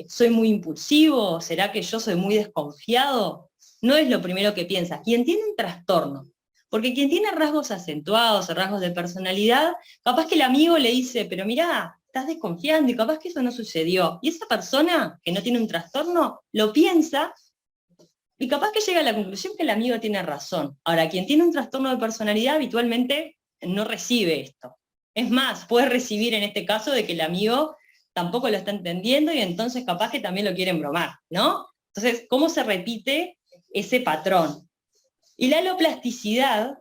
soy muy impulsivo? ¿Será que yo soy muy desconfiado? No es lo primero que piensa. Quien tiene un trastorno, porque quien tiene rasgos acentuados o rasgos de personalidad, capaz que el amigo le dice, pero mirá, estás desconfiando y capaz que eso no sucedió. Y esa persona que no tiene un trastorno lo piensa y capaz que llega a la conclusión que el amigo tiene razón. Ahora, quien tiene un trastorno de personalidad habitualmente no recibe esto. Es más, puede recibir en este caso de que el amigo tampoco lo está entendiendo y entonces capaz que también lo quieren bromar, ¿no? Entonces, ¿cómo se repite ese patrón? Y la aloplasticidad,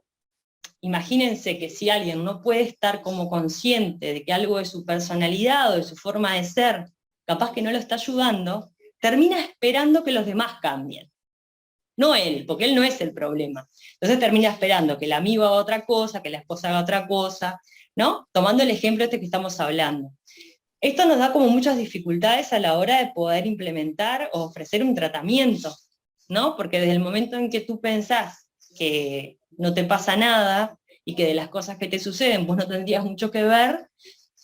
imagínense que si alguien no puede estar como consciente de que algo de su personalidad o de su forma de ser, capaz que no lo está ayudando, termina esperando que los demás cambien. No él, porque él no es el problema. Entonces termina esperando que el amigo haga otra cosa, que la esposa haga otra cosa, ¿no? Tomando el ejemplo este que estamos hablando. Esto nos da como muchas dificultades a la hora de poder implementar o ofrecer un tratamiento, ¿no? Porque desde el momento en que tú pensás que no te pasa nada y que de las cosas que te suceden vos no tendrías mucho que ver,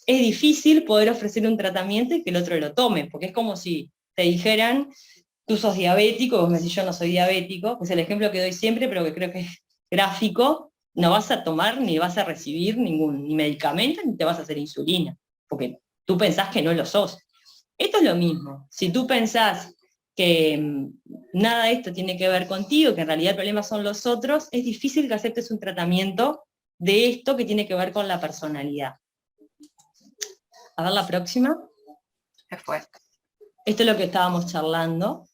es difícil poder ofrecer un tratamiento y que el otro lo tome, porque es como si te dijeran, tú sos diabético, vos me decís yo no soy diabético, pues el ejemplo que doy siempre, pero que creo que es gráfico, no vas a tomar ni vas a recibir ni medicamento ni te vas a hacer insulina, porque tú pensás que no lo sos. Esto es lo mismo, si tú pensás que nada de esto tiene que ver contigo, que en realidad el problema son los otros, es difícil que aceptes un tratamiento de esto que tiene que ver con la personalidad. A ver la próxima. ¿Qué fue? Esto es lo que estábamos charlando.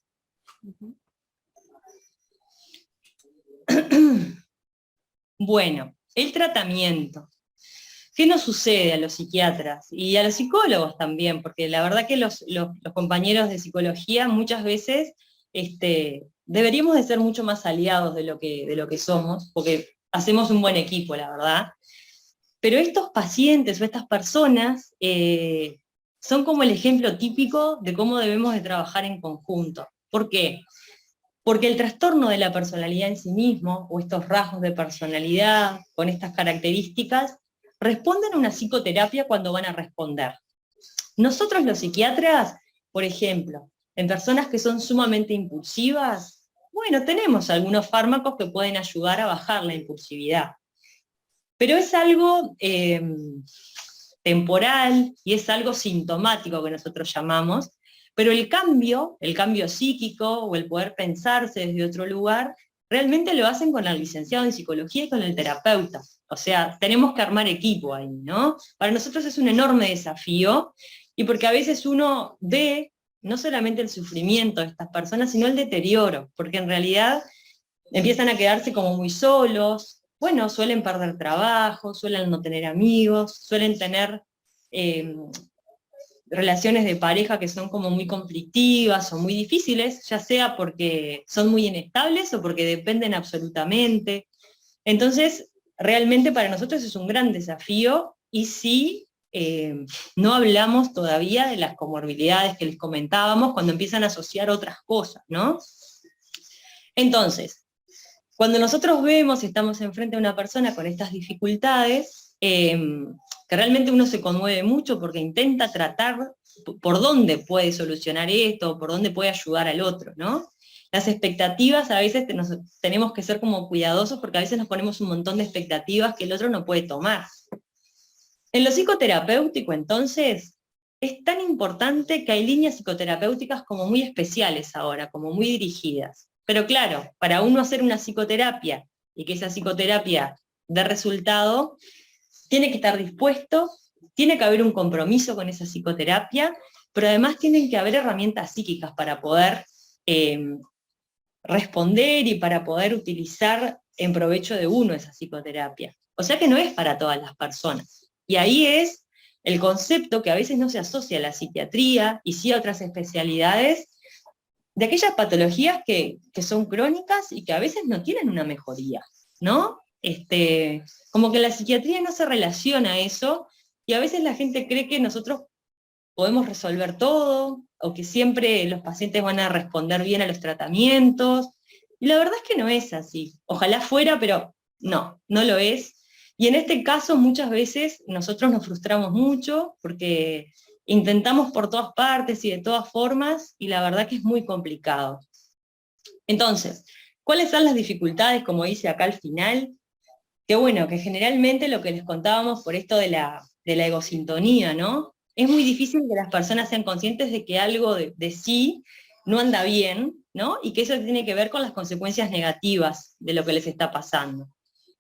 Bueno, el tratamiento. ¿Qué nos sucede a los psiquiatras? Y a los psicólogos también, porque la verdad que los compañeros de psicología muchas veces deberíamos de ser mucho más aliados de lo que somos, porque hacemos un buen equipo, la verdad. Pero estos pacientes o estas personas son como el ejemplo típico de cómo debemos de trabajar en conjunto. ¿Por qué? Porque el trastorno de la personalidad en sí mismo, o estos rasgos de personalidad con estas características, responden a una psicoterapia cuando van a responder. Nosotros los psiquiatras, por ejemplo, en personas que son sumamente impulsivas, bueno, tenemos algunos fármacos que pueden ayudar a bajar la impulsividad. Pero es algo temporal y es algo sintomático que nosotros llamamos, pero el cambio psíquico o el poder pensarse desde otro lugar, realmente lo hacen con el licenciado en psicología y con el terapeuta. O sea, tenemos que armar equipo ahí, ¿no? Para nosotros es un enorme desafío, y porque a veces uno ve no solamente el sufrimiento de estas personas, sino el deterioro, porque en realidad empiezan a quedarse como muy solos, bueno, suelen perder trabajo, suelen no tener amigos, suelen tener relaciones de pareja que son como muy conflictivas o muy difíciles, ya sea porque son muy inestables o porque dependen absolutamente. Entonces, realmente para nosotros es un gran desafío, y sí, no hablamos todavía de las comorbilidades que les comentábamos cuando empiezan a asociar otras cosas, ¿no? Entonces, cuando nosotros vemos y estamos enfrente de una persona con estas dificultades, que realmente uno se conmueve mucho porque intenta tratar por dónde puede solucionar esto, por dónde puede ayudar al otro, ¿no? Las expectativas a veces tenemos que ser como cuidadosos porque a veces nos ponemos un montón de expectativas que el otro no puede tomar. En lo psicoterapéutico, entonces, es tan importante que hay líneas psicoterapéuticas como muy especiales ahora, como muy dirigidas. Pero claro, para uno hacer una psicoterapia y que esa psicoterapia dé resultado, tiene que estar dispuesto, tiene que haber un compromiso con esa psicoterapia, pero además tienen que haber herramientas psíquicas para poder responder y para poder utilizar en provecho de uno esa psicoterapia. O sea que no es para todas las personas. Y ahí es el concepto que a veces no se asocia a la psiquiatría y sí a otras especialidades, de aquellas patologías que son crónicas y que a veces no tienen una mejoría, ¿no? Como que la psiquiatría no se relaciona a eso, y a veces la gente cree que nosotros podemos resolver todo, o que siempre los pacientes van a responder bien a los tratamientos, y la verdad es que no es así. Ojalá fuera, pero no lo es. Y en este caso muchas veces nosotros nos frustramos mucho, porque intentamos por todas partes y de todas formas, y la verdad que es muy complicado. Entonces, ¿cuáles son las dificultades, como dice acá al final? Que bueno, que generalmente lo que les contábamos por esto de la egosintonía, ¿no? Es muy difícil que las personas sean conscientes de que algo de sí no anda bien, ¿no? Y que eso tiene que ver con las consecuencias negativas de lo que les está pasando.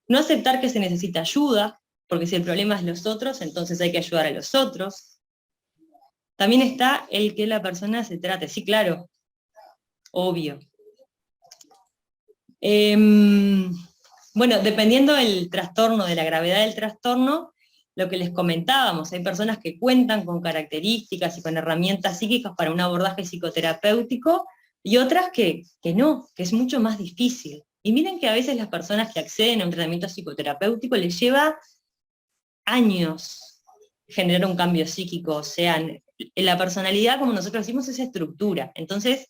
No aceptar que se necesita ayuda, porque si el problema es los otros, entonces hay que ayudar a los otros. También está el que la persona se trate, sí, claro, obvio. Bueno, dependiendo del trastorno, de la gravedad del trastorno, lo que les comentábamos, hay personas que cuentan con características y con herramientas psíquicas para un abordaje psicoterapéutico, y otras que no, que es mucho más difícil. Y miren que a veces las personas que acceden a un tratamiento psicoterapéutico les lleva años generar un cambio psíquico, o sea, en la personalidad, como nosotros decimos, es estructura. Entonces,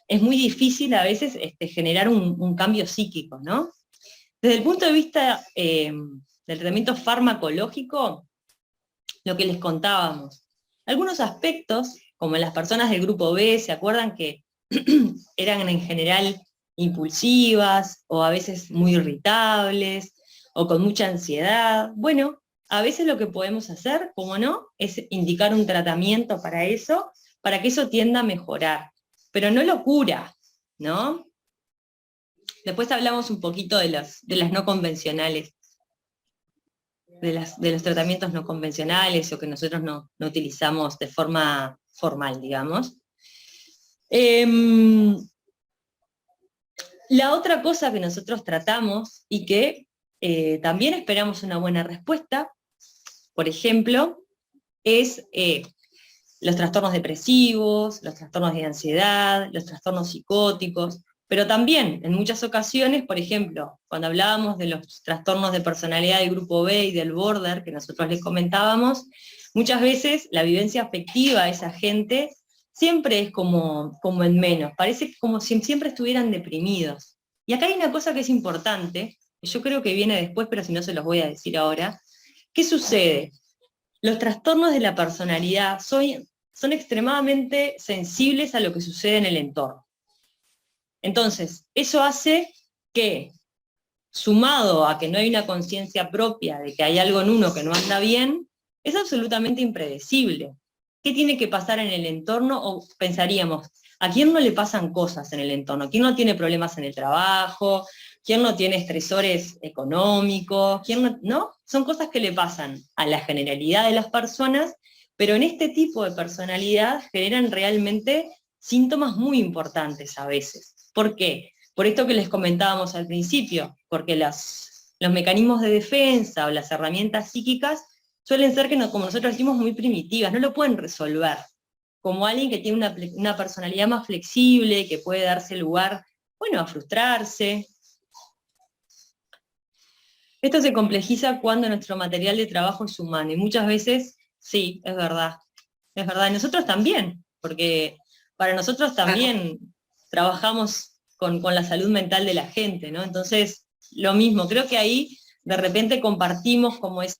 es muy difícil a veces generar un cambio psíquico, ¿no? Desde el punto de vista del tratamiento farmacológico, lo que les contábamos, algunos aspectos, como en las personas del grupo B, ¿se acuerdan que eran en general impulsivas, o a veces muy irritables, o con mucha ansiedad? Bueno, a veces lo que podemos hacer, como no, es indicar un tratamiento para que eso tienda a mejorar, pero no lo cura, ¿no? Después hablamos un poquito de las no convencionales, de los tratamientos no convencionales, o que nosotros no utilizamos de forma formal, digamos. La otra cosa que nosotros tratamos y que también esperamos una buena respuesta, por ejemplo, es los trastornos depresivos, los trastornos de ansiedad, los trastornos psicóticos, pero también en muchas ocasiones, por ejemplo, cuando hablábamos de los trastornos de personalidad del grupo B y del border, que nosotros les comentábamos, muchas veces la vivencia afectiva de esa gente siempre es como en menos, parece como si siempre estuvieran deprimidos. Y acá hay una cosa que es importante, que yo creo que viene después, pero si no se los voy a decir ahora. ¿Qué sucede? Los trastornos de la personalidad son extremadamente sensibles a lo que sucede en el entorno. Entonces, eso hace que, sumado a que no hay una conciencia propia de que hay algo en uno que no anda bien, es absolutamente impredecible. ¿Qué tiene que pasar en el entorno? O pensaríamos, ¿a quién no le pasan cosas en el entorno? ¿Quién no tiene problemas en el trabajo? ¿Quién no tiene estresores económicos? ¿Quién no? Son cosas que le pasan a la generalidad de las personas, pero en este tipo de personalidad generan realmente síntomas muy importantes a veces. ¿Por qué? Por esto que les comentábamos al principio, porque los mecanismos de defensa o las herramientas psíquicas suelen ser, como nosotros decimos, muy primitivas, no lo pueden resolver. Como alguien que tiene una personalidad más flexible, que puede darse lugar, bueno, a frustrarse. Esto se complejiza cuando nuestro material de trabajo es humano, y muchas veces, sí, es verdad, y nosotros también, porque para nosotros también trabajamos con la salud mental de la gente, ¿no? Entonces, lo mismo, creo que ahí de repente compartimos como esto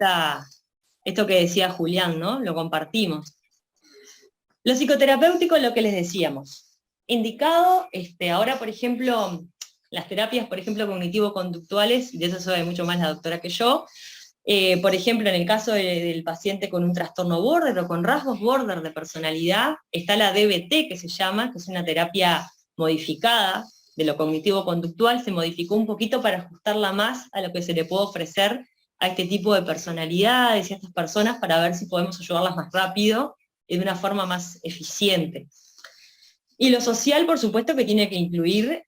que decía Julián, ¿no? Lo compartimos. Lo psicoterapéutico, lo que les decíamos, indicado, ahora por ejemplo, las terapias, por ejemplo, cognitivo-conductuales, y de eso sabe mucho más la doctora que yo, Por ejemplo, en el caso del paciente con un trastorno border o con rasgos border de personalidad, está la DBT, que se llama, que es una terapia modificada de lo cognitivo-conductual, se modificó un poquito para ajustarla más a lo que se le puede ofrecer a este tipo de personalidades y a estas personas para ver si podemos ayudarlas más rápido y de una forma más eficiente. Y lo social, por supuesto, que tiene que incluir,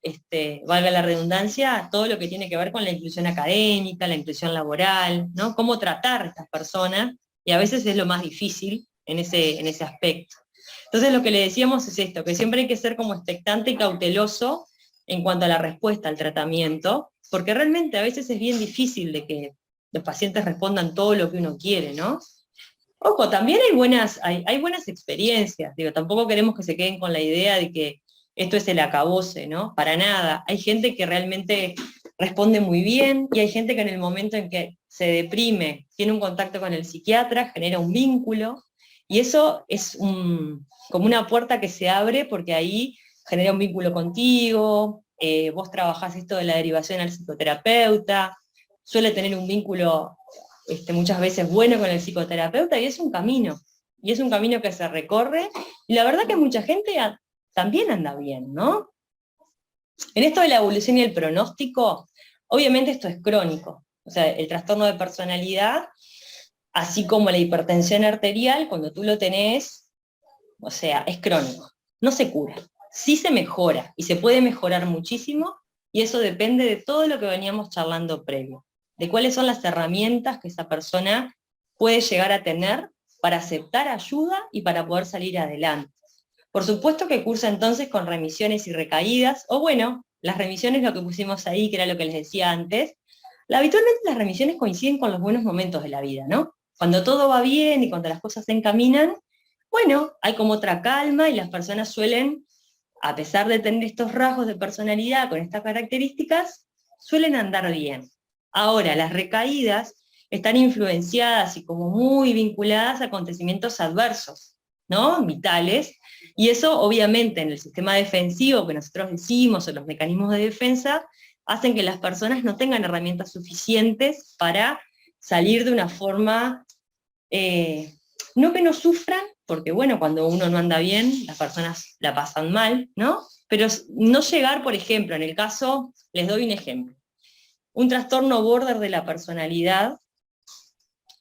valga la redundancia, todo lo que tiene que ver con la inclusión académica, la inclusión laboral, ¿no? Cómo tratar a estas personas, y a veces es lo más difícil en ese aspecto. Entonces lo que le decíamos es esto, que siempre hay que ser como expectante y cauteloso en cuanto a la respuesta al tratamiento, porque realmente a veces es bien difícil de que los pacientes respondan todo lo que uno quiere, ¿no? Ojo, también hay buenas experiencias, digo, tampoco queremos que se queden con la idea de que esto es el acabose, ¿no? Para nada. Hay gente que realmente responde muy bien y hay gente que en el momento en que se deprime, tiene un contacto con el psiquiatra, genera un vínculo, y eso es como una puerta que se abre porque ahí genera un vínculo contigo, vos trabajás esto de la derivación al psicoterapeuta, suele tener un vínculo muchas veces bueno con el psicoterapeuta, y es un camino que se recorre, y la verdad que mucha gente también anda bien, ¿no? En esto de la evolución y el pronóstico, obviamente esto es crónico, o sea, el trastorno de personalidad, así como la hipertensión arterial, cuando tú lo tenés, o sea, es crónico, no se cura, sí se mejora, y se puede mejorar muchísimo, y eso depende de todo lo que veníamos charlando previo, de cuáles son las herramientas que esa persona puede llegar a tener para aceptar ayuda y para poder salir adelante. Por supuesto que cursa entonces con remisiones y recaídas, o bueno, las remisiones, lo que pusimos ahí, que era lo que les decía antes, habitualmente las remisiones coinciden con los buenos momentos de la vida, ¿no? Cuando todo va bien y cuando las cosas se encaminan, bueno, hay como otra calma y las personas suelen, a pesar de tener estos rasgos de personalidad con estas características, suelen andar bien. Ahora, las recaídas están influenciadas y como muy vinculadas a acontecimientos adversos, ¿no? Vitales, y eso obviamente en el sistema defensivo que nosotros decimos, o los mecanismos de defensa, hacen que las personas no tengan herramientas suficientes para salir de una forma, no que no sufran, porque bueno, cuando uno no anda bien, las personas la pasan mal, ¿no? Pero no llegar, por ejemplo, en el caso, les doy un ejemplo, un trastorno border de la personalidad,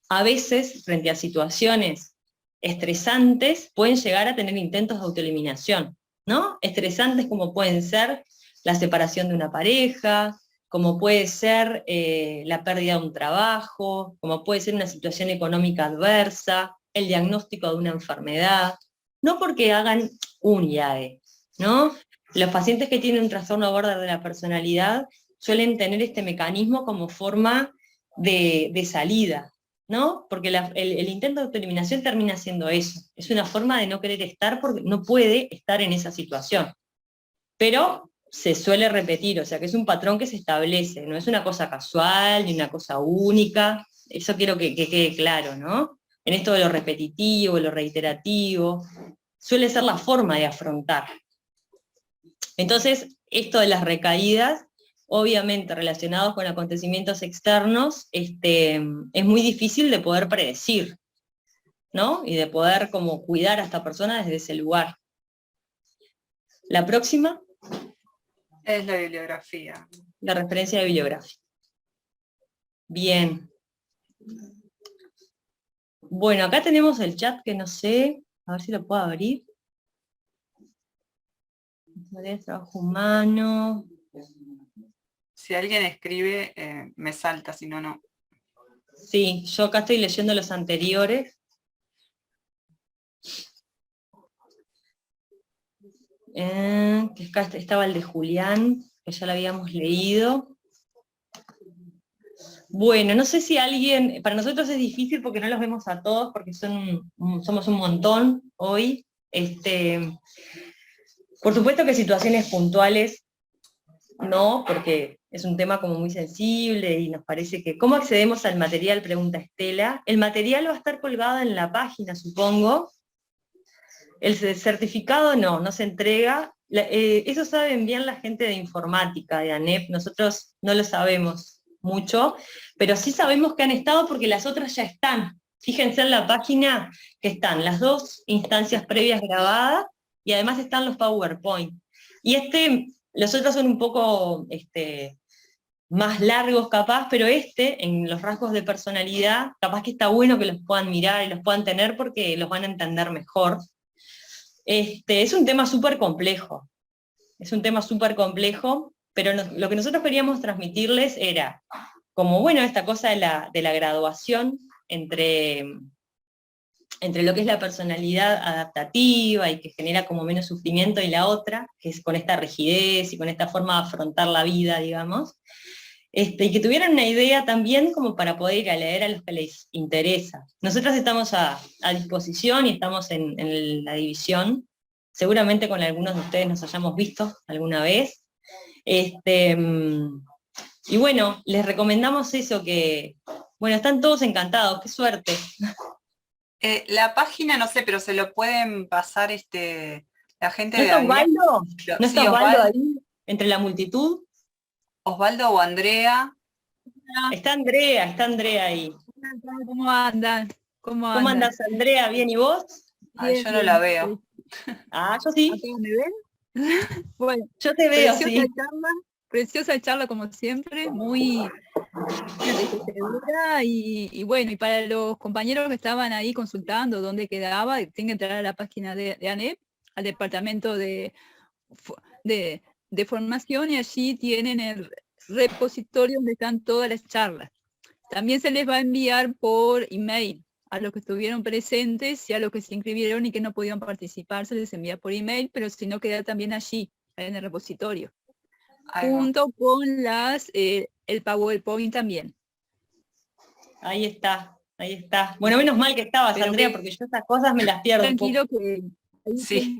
a veces, frente a situaciones estresantes, pueden llegar a tener intentos de autoeliminación, ¿no? Estresantes como pueden ser la separación de una pareja, como puede ser la pérdida de un trabajo, como puede ser una situación económica adversa, el diagnóstico de una enfermedad, no porque hagan un IAE, ¿no? Los pacientes que tienen un trastorno border de la personalidad suelen tener este mecanismo como forma de salida, ¿no? Porque el intento de autoeliminación termina siendo eso, es una forma de no querer estar porque no puede estar en esa situación. Pero se suele repetir, o sea que es un patrón que se establece, no es una cosa casual ni una cosa única, eso quiero que quede claro, ¿no? En esto de lo repetitivo, lo reiterativo, suele ser la forma de afrontar. Entonces, esto de las recaídas, obviamente relacionados con acontecimientos externos, es muy difícil de poder predecir, ¿no? Y de poder como cuidar a esta persona desde ese lugar. La próxima. Es la bibliografía. La referencia de bibliografía. Bien. Bueno, acá tenemos el chat que no sé, a ver si lo puedo abrir. Trabajo humano. Si alguien escribe, me salta, si no, no. Sí, yo acá estoy leyendo los anteriores. Que acá estaba el de Julián, que ya lo habíamos leído. Bueno, no sé si alguien, para nosotros es difícil porque no los vemos a todos, porque somos un montón hoy. Por supuesto que situaciones puntuales no, porque es un tema como muy sensible y nos parece que... ¿Cómo accedemos al material? Pregunta Estela. El material va a estar colgado en la página, supongo. El certificado no se entrega. Eso saben bien la gente de informática, de ANEP, nosotros no lo sabemos. mucho, pero sí sabemos que han estado porque las otras ya están. Fíjense en la página que están las 2 instancias previas grabadas y además están los PowerPoint. Y los otros son un poco más largos capaz, pero en los rasgos de personalidad, capaz que está bueno que los puedan mirar y los puedan tener porque los van a entender mejor. Es un tema súper complejo, pero lo que nosotros queríamos transmitirles era, como bueno, esta cosa de la graduación entre lo que es la personalidad adaptativa y que genera como menos sufrimiento, y la otra, que es con esta rigidez y con esta forma de afrontar la vida, digamos, y que tuvieran una idea también como para poder ir a leer a los que les interesa. Nosotros estamos a disposición y estamos en la división, seguramente con algunos de ustedes nos hayamos visto alguna vez. Y bueno, les recomendamos eso, que, bueno, están todos encantados, qué suerte. La página, no sé, pero se lo pueden pasar la gente ¿No de está Daniel. Osvaldo? ¿No Sí, está Osvaldo ahí, entre la multitud? Osvaldo o Andrea. Está Andrea ahí. ¿Cómo andan? ¿Cómo ¿Cómo andan? andás, Andrea? ¿Bien y vos? Ay, Bien, yo no bien. la veo. Ah, yo sí. ¿Acá me ven? Bueno, Yo te veo, preciosa sí. charla, preciosa charla como siempre, muy enriquecedora y bueno, y para los compañeros que estaban ahí consultando dónde quedaba, tienen que entrar a la página de ANEP, al departamento de formación, y allí tienen el repositorio donde están todas las charlas. También se les va a enviar por email a los que estuvieron presentes y a los que se inscribieron y que no pudieron participar, se les envía por email, pero si no, queda también allí, en el repositorio, Ahí va. junto con el PowerPoint también. Ahí está, ahí está. Bueno, menos mal que estabas, Pero Andrea, que- porque yo estas cosas me las pierdo un poco. Tranquilo que... ahí Sí.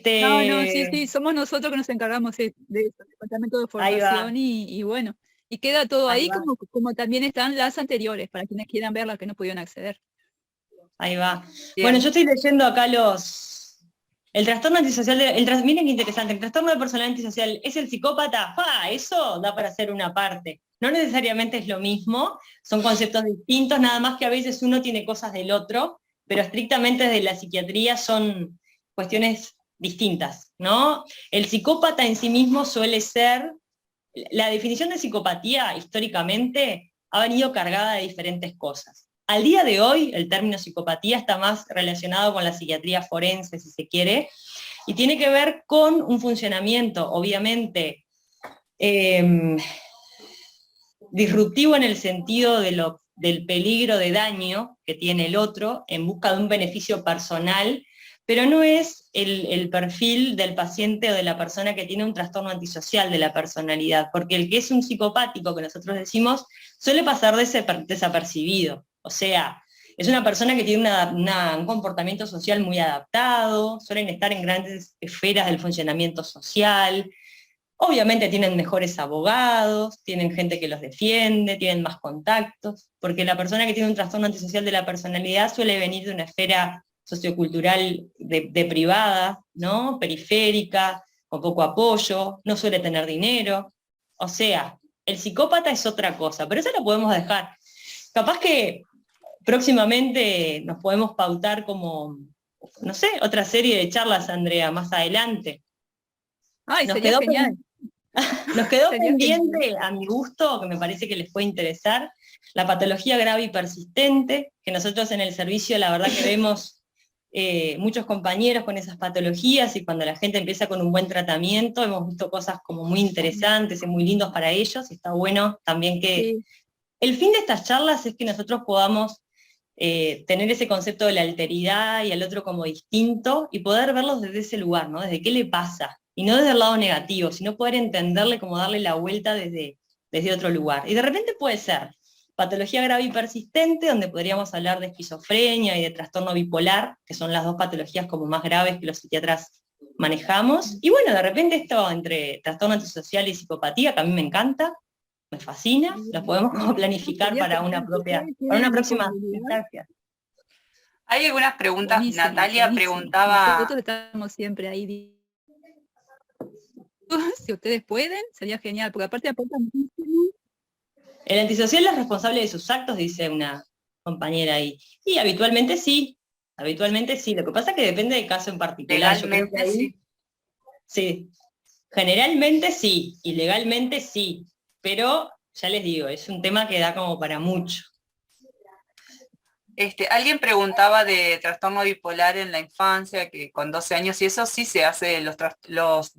tienen- No, sí, somos nosotros que nos encargamos de eso, el departamento de Ahí va. formación y bueno, y queda todo Ahí ahí va. como también están las anteriores, para quienes quieran verlas que no pudieron acceder. Ahí va. Bien. Bueno, yo estoy leyendo acá el trastorno antisocial, miren qué interesante, el trastorno de personalidad antisocial, ¿es el psicópata? Eso da para hacer una parte. No necesariamente es lo mismo, son conceptos distintos, nada más que a veces uno tiene cosas del otro, pero estrictamente desde la psiquiatría son cuestiones distintas, ¿no? El psicópata en sí mismo suele ser, la definición de psicopatía históricamente ha venido cargada de diferentes cosas. Al día de hoy, el término psicopatía está más relacionado con la psiquiatría forense, si se quiere, y tiene que ver con un funcionamiento, obviamente, disruptivo en el sentido del peligro de daño que tiene el otro en busca de un beneficio personal, pero no es el perfil del paciente o de la persona que tiene un trastorno antisocial de la personalidad, porque el que es un psicopático, que nosotros decimos, suele pasar desapercibido. O sea, es una persona que tiene un comportamiento social muy adaptado, suelen estar en grandes esferas del funcionamiento social, obviamente tienen mejores abogados, tienen gente que los defiende, tienen más contactos, porque la persona que tiene un trastorno antisocial de la personalidad suele venir de una esfera sociocultural de privada, ¿no? Periférica, con poco apoyo, no suele tener dinero. O sea, el psicópata es otra cosa, pero eso lo podemos dejar. Capaz que próximamente nos podemos pautar como, no sé, otra serie de charlas, Andrea, más adelante. Ay, Nos sería quedó genial. Nos quedó Sería pendiente, a mi gusto, que me parece que les puede interesar, la patología grave y persistente, que nosotros en el servicio la verdad que vemos muchos compañeros con esas patologías, y cuando la gente empieza con un buen tratamiento hemos visto cosas como muy interesantes y muy lindos para ellos, y está bueno también que... Sí. El fin de estas charlas es que nosotros podamos tener ese concepto de la alteridad y al otro como distinto, y poder verlos desde ese lugar, ¿no? Desde qué le pasa, y no desde el lado negativo, sino poder entenderle, como darle la vuelta desde otro lugar. Y de repente puede ser patología grave y persistente, donde podríamos hablar de esquizofrenia y de trastorno bipolar, que son las dos patologías como más graves que los psiquiatras manejamos. Y bueno, de repente esto entre trastorno antisocial y psicopatía, que a mí me encanta, me fascina, lo podemos como planificar para una próxima instancia. Hay algunas preguntas. Buenísimo, Natalia buenísimo. preguntaba... Nosotros estamos siempre ahí. si ustedes pueden, sería genial, porque aparte aporta muchísimo. El antisocial es responsable de sus actos, dice una compañera ahí. Y habitualmente sí. Lo que pasa es que depende del caso en particular. Yo creo que Legalmente ahí, sí. sí. Generalmente sí, y legalmente sí. Pero, ya les digo, es un tema que da como para mucho. Alguien preguntaba de trastorno bipolar en la infancia, que con 12 años y eso sí se hace, los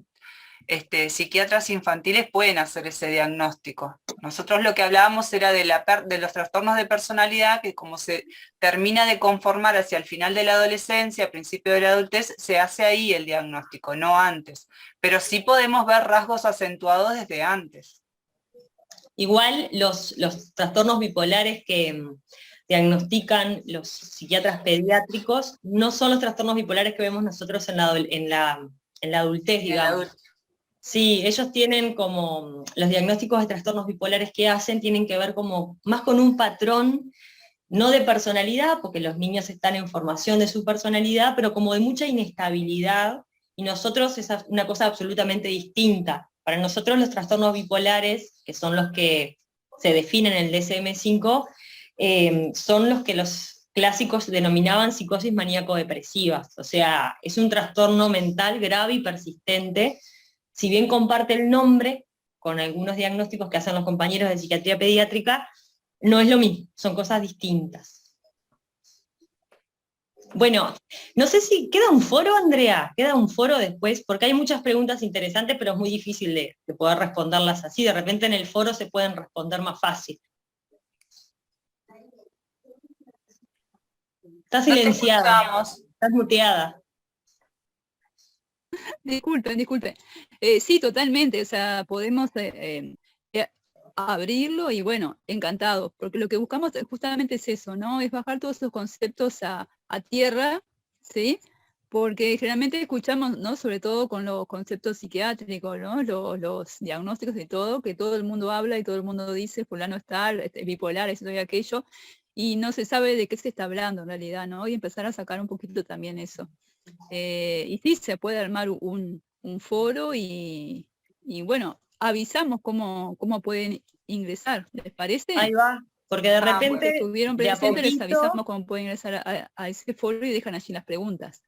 psiquiatras infantiles pueden hacer ese diagnóstico. Nosotros lo que hablábamos era de los trastornos de personalidad, que como se termina de conformar hacia el final de la adolescencia, principio de la adultez, se hace ahí el diagnóstico, no antes. Pero sí podemos ver rasgos acentuados desde antes. Igual los trastornos bipolares que diagnostican los psiquiatras pediátricos no son los trastornos bipolares que vemos nosotros en la adultez, digamos. Sí, ellos tienen como, los diagnósticos de trastornos bipolares que hacen tienen que ver como más con un patrón, no de personalidad, porque los niños están en formación de su personalidad, pero como de mucha inestabilidad, y nosotros es una cosa absolutamente distinta. Para nosotros los trastornos bipolares, que son los que se definen en el DSM-5, son los que los clásicos denominaban psicosis maníaco-depresivas, o sea, es un trastorno mental grave y persistente. Si bien comparte el nombre con algunos diagnósticos que hacen los compañeros de psiquiatría pediátrica, no es lo mismo, son cosas distintas. Bueno, no sé si queda un foro, Andrea, queda un foro después, porque hay muchas preguntas interesantes, pero es muy difícil de poder responderlas así. De repente en el foro se pueden responder más fácil. Estás silenciada, estás muteada. Disculpen. Sí, totalmente, o sea, podemos abrirlo y bueno, encantado, porque lo que buscamos justamente es eso, ¿no? Es bajar todos esos conceptos a tierra, ¿sí? Porque generalmente escuchamos, ¿no? Sobre todo con los conceptos psiquiátricos, ¿no? Los diagnósticos y todo, que todo el mundo habla y todo el mundo dice, fulano está, bipolar, esto y aquello, y no se sabe de qué se está hablando en realidad, ¿no? Y empezar a sacar un poquito también eso. Y sí, se puede armar un foro y bueno, avisamos cómo pueden ingresar, ¿les parece? Ahí va, porque de repente, que estuvieron de a presentes, les poquito, avisamos cómo pueden ingresar a ese foro y dejan allí las preguntas.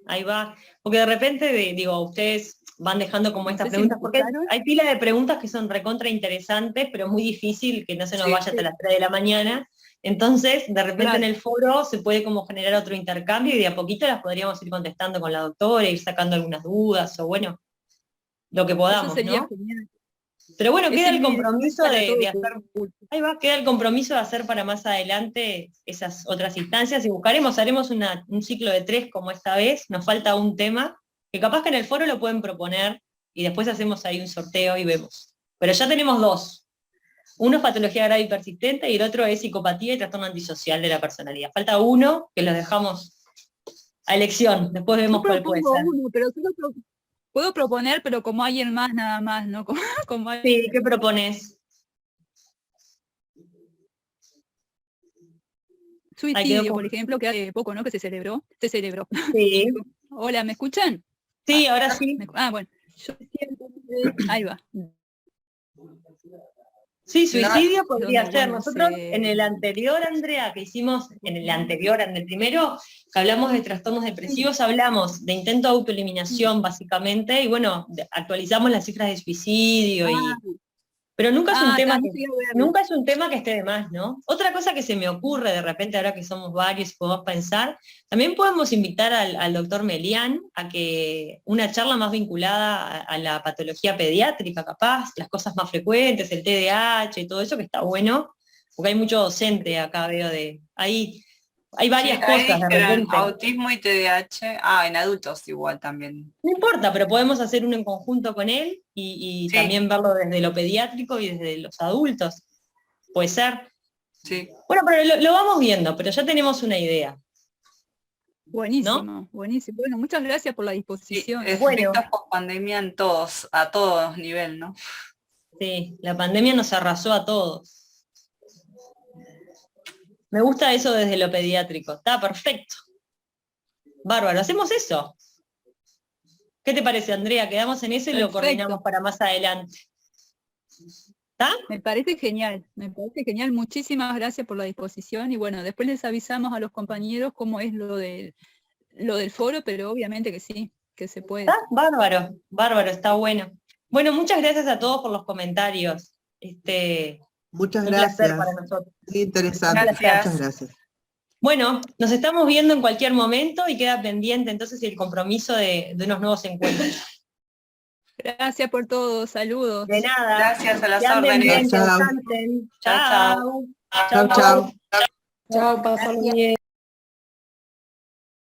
ahí va, porque de repente, digo, ustedes van dejando como No estas sé si me preguntas, porque escucharon. hay pila de preguntas que son recontra interesantes, pero es muy difícil que no se nos vaya hasta las 3 de la mañana. Entonces, de repente Claro. en el foro se puede como generar otro intercambio y de a poquito las podríamos ir contestando con la doctora, ir sacando algunas dudas, o bueno, lo que podamos, Eso sería ¿no? genial. Pero bueno, Esa queda es el mi idea compromiso para de todo hacer, público. ahí va, queda el compromiso de hacer para más adelante esas otras instancias y haremos un ciclo de 3 como esta vez, nos falta un tema, que capaz que en el foro lo pueden proponer y después hacemos ahí un sorteo y vemos. Pero ya tenemos 2. Uno es patología grave y persistente y el otro es psicopatía y trastorno antisocial de la personalidad. Falta uno que los dejamos a elección, después vemos cuál puede ser. Uno, pero solo puedo proponer, pero como alguien más nada más, ¿no? Como Sí, ¿qué propones? suicidio, por ejemplo, que hace poco, ¿no? Que se celebró. Sí. Hola, ¿me escuchan? Sí, ahora sí. Bueno. Ahí va. Sí, suicidio podría ser. Bueno, Nosotros en el anterior, Andrea, que hicimos, en el primero, que hablamos de trastornos depresivos, hablamos de intento de autoeliminación, básicamente, y bueno, actualizamos las cifras de suicidio, pero nunca es un tema que esté de más, ¿no? Otra cosa que se me ocurre de repente, ahora que somos varios y podemos pensar, también podemos invitar al doctor Melián a que una charla más vinculada a la patología pediátrica, capaz, las cosas más frecuentes, el TDAH y todo eso, que está bueno, porque hay mucho docente acá, veo hay varias cosas de repente. Autismo y TDAH, en adultos igual también. No importa, pero podemos hacer uno en conjunto con él y también verlo desde lo pediátrico y desde los adultos. Puede ser. Sí. Bueno, pero lo vamos viendo, pero ya tenemos una idea. Buenísimo, ¿no? Buenísimo. Bueno, muchas gracias por la disposición. Sí, efectos post-pandemia a todos nivel, ¿no? Sí, la pandemia nos arrasó a todos. Me gusta eso desde lo pediátrico. Está perfecto. Bárbaro, hacemos eso. ¿Qué te parece, Andrea? Quedamos en eso y lo Perfecto. coordinamos para más adelante. ¿Está? Me parece genial, muchísimas gracias por la disposición y bueno, después les avisamos a los compañeros cómo es lo del foro, pero obviamente que sí, que se puede. ¿Está? Bárbaro, bárbaro, está bueno. Bueno, muchas gracias a todos por los comentarios. Muchas Un placer gracias. para nosotros. Muy interesante. Gracias. Muchas gracias. Bueno, nos estamos viendo en cualquier momento y queda pendiente entonces el compromiso de unos nuevos encuentros. Gracias por todo, saludos. De nada. Gracias, a las Que anden órdenes. bien, que Chao. descansen. Chao, Chao. Chao, chao. Chao, pásalo bien.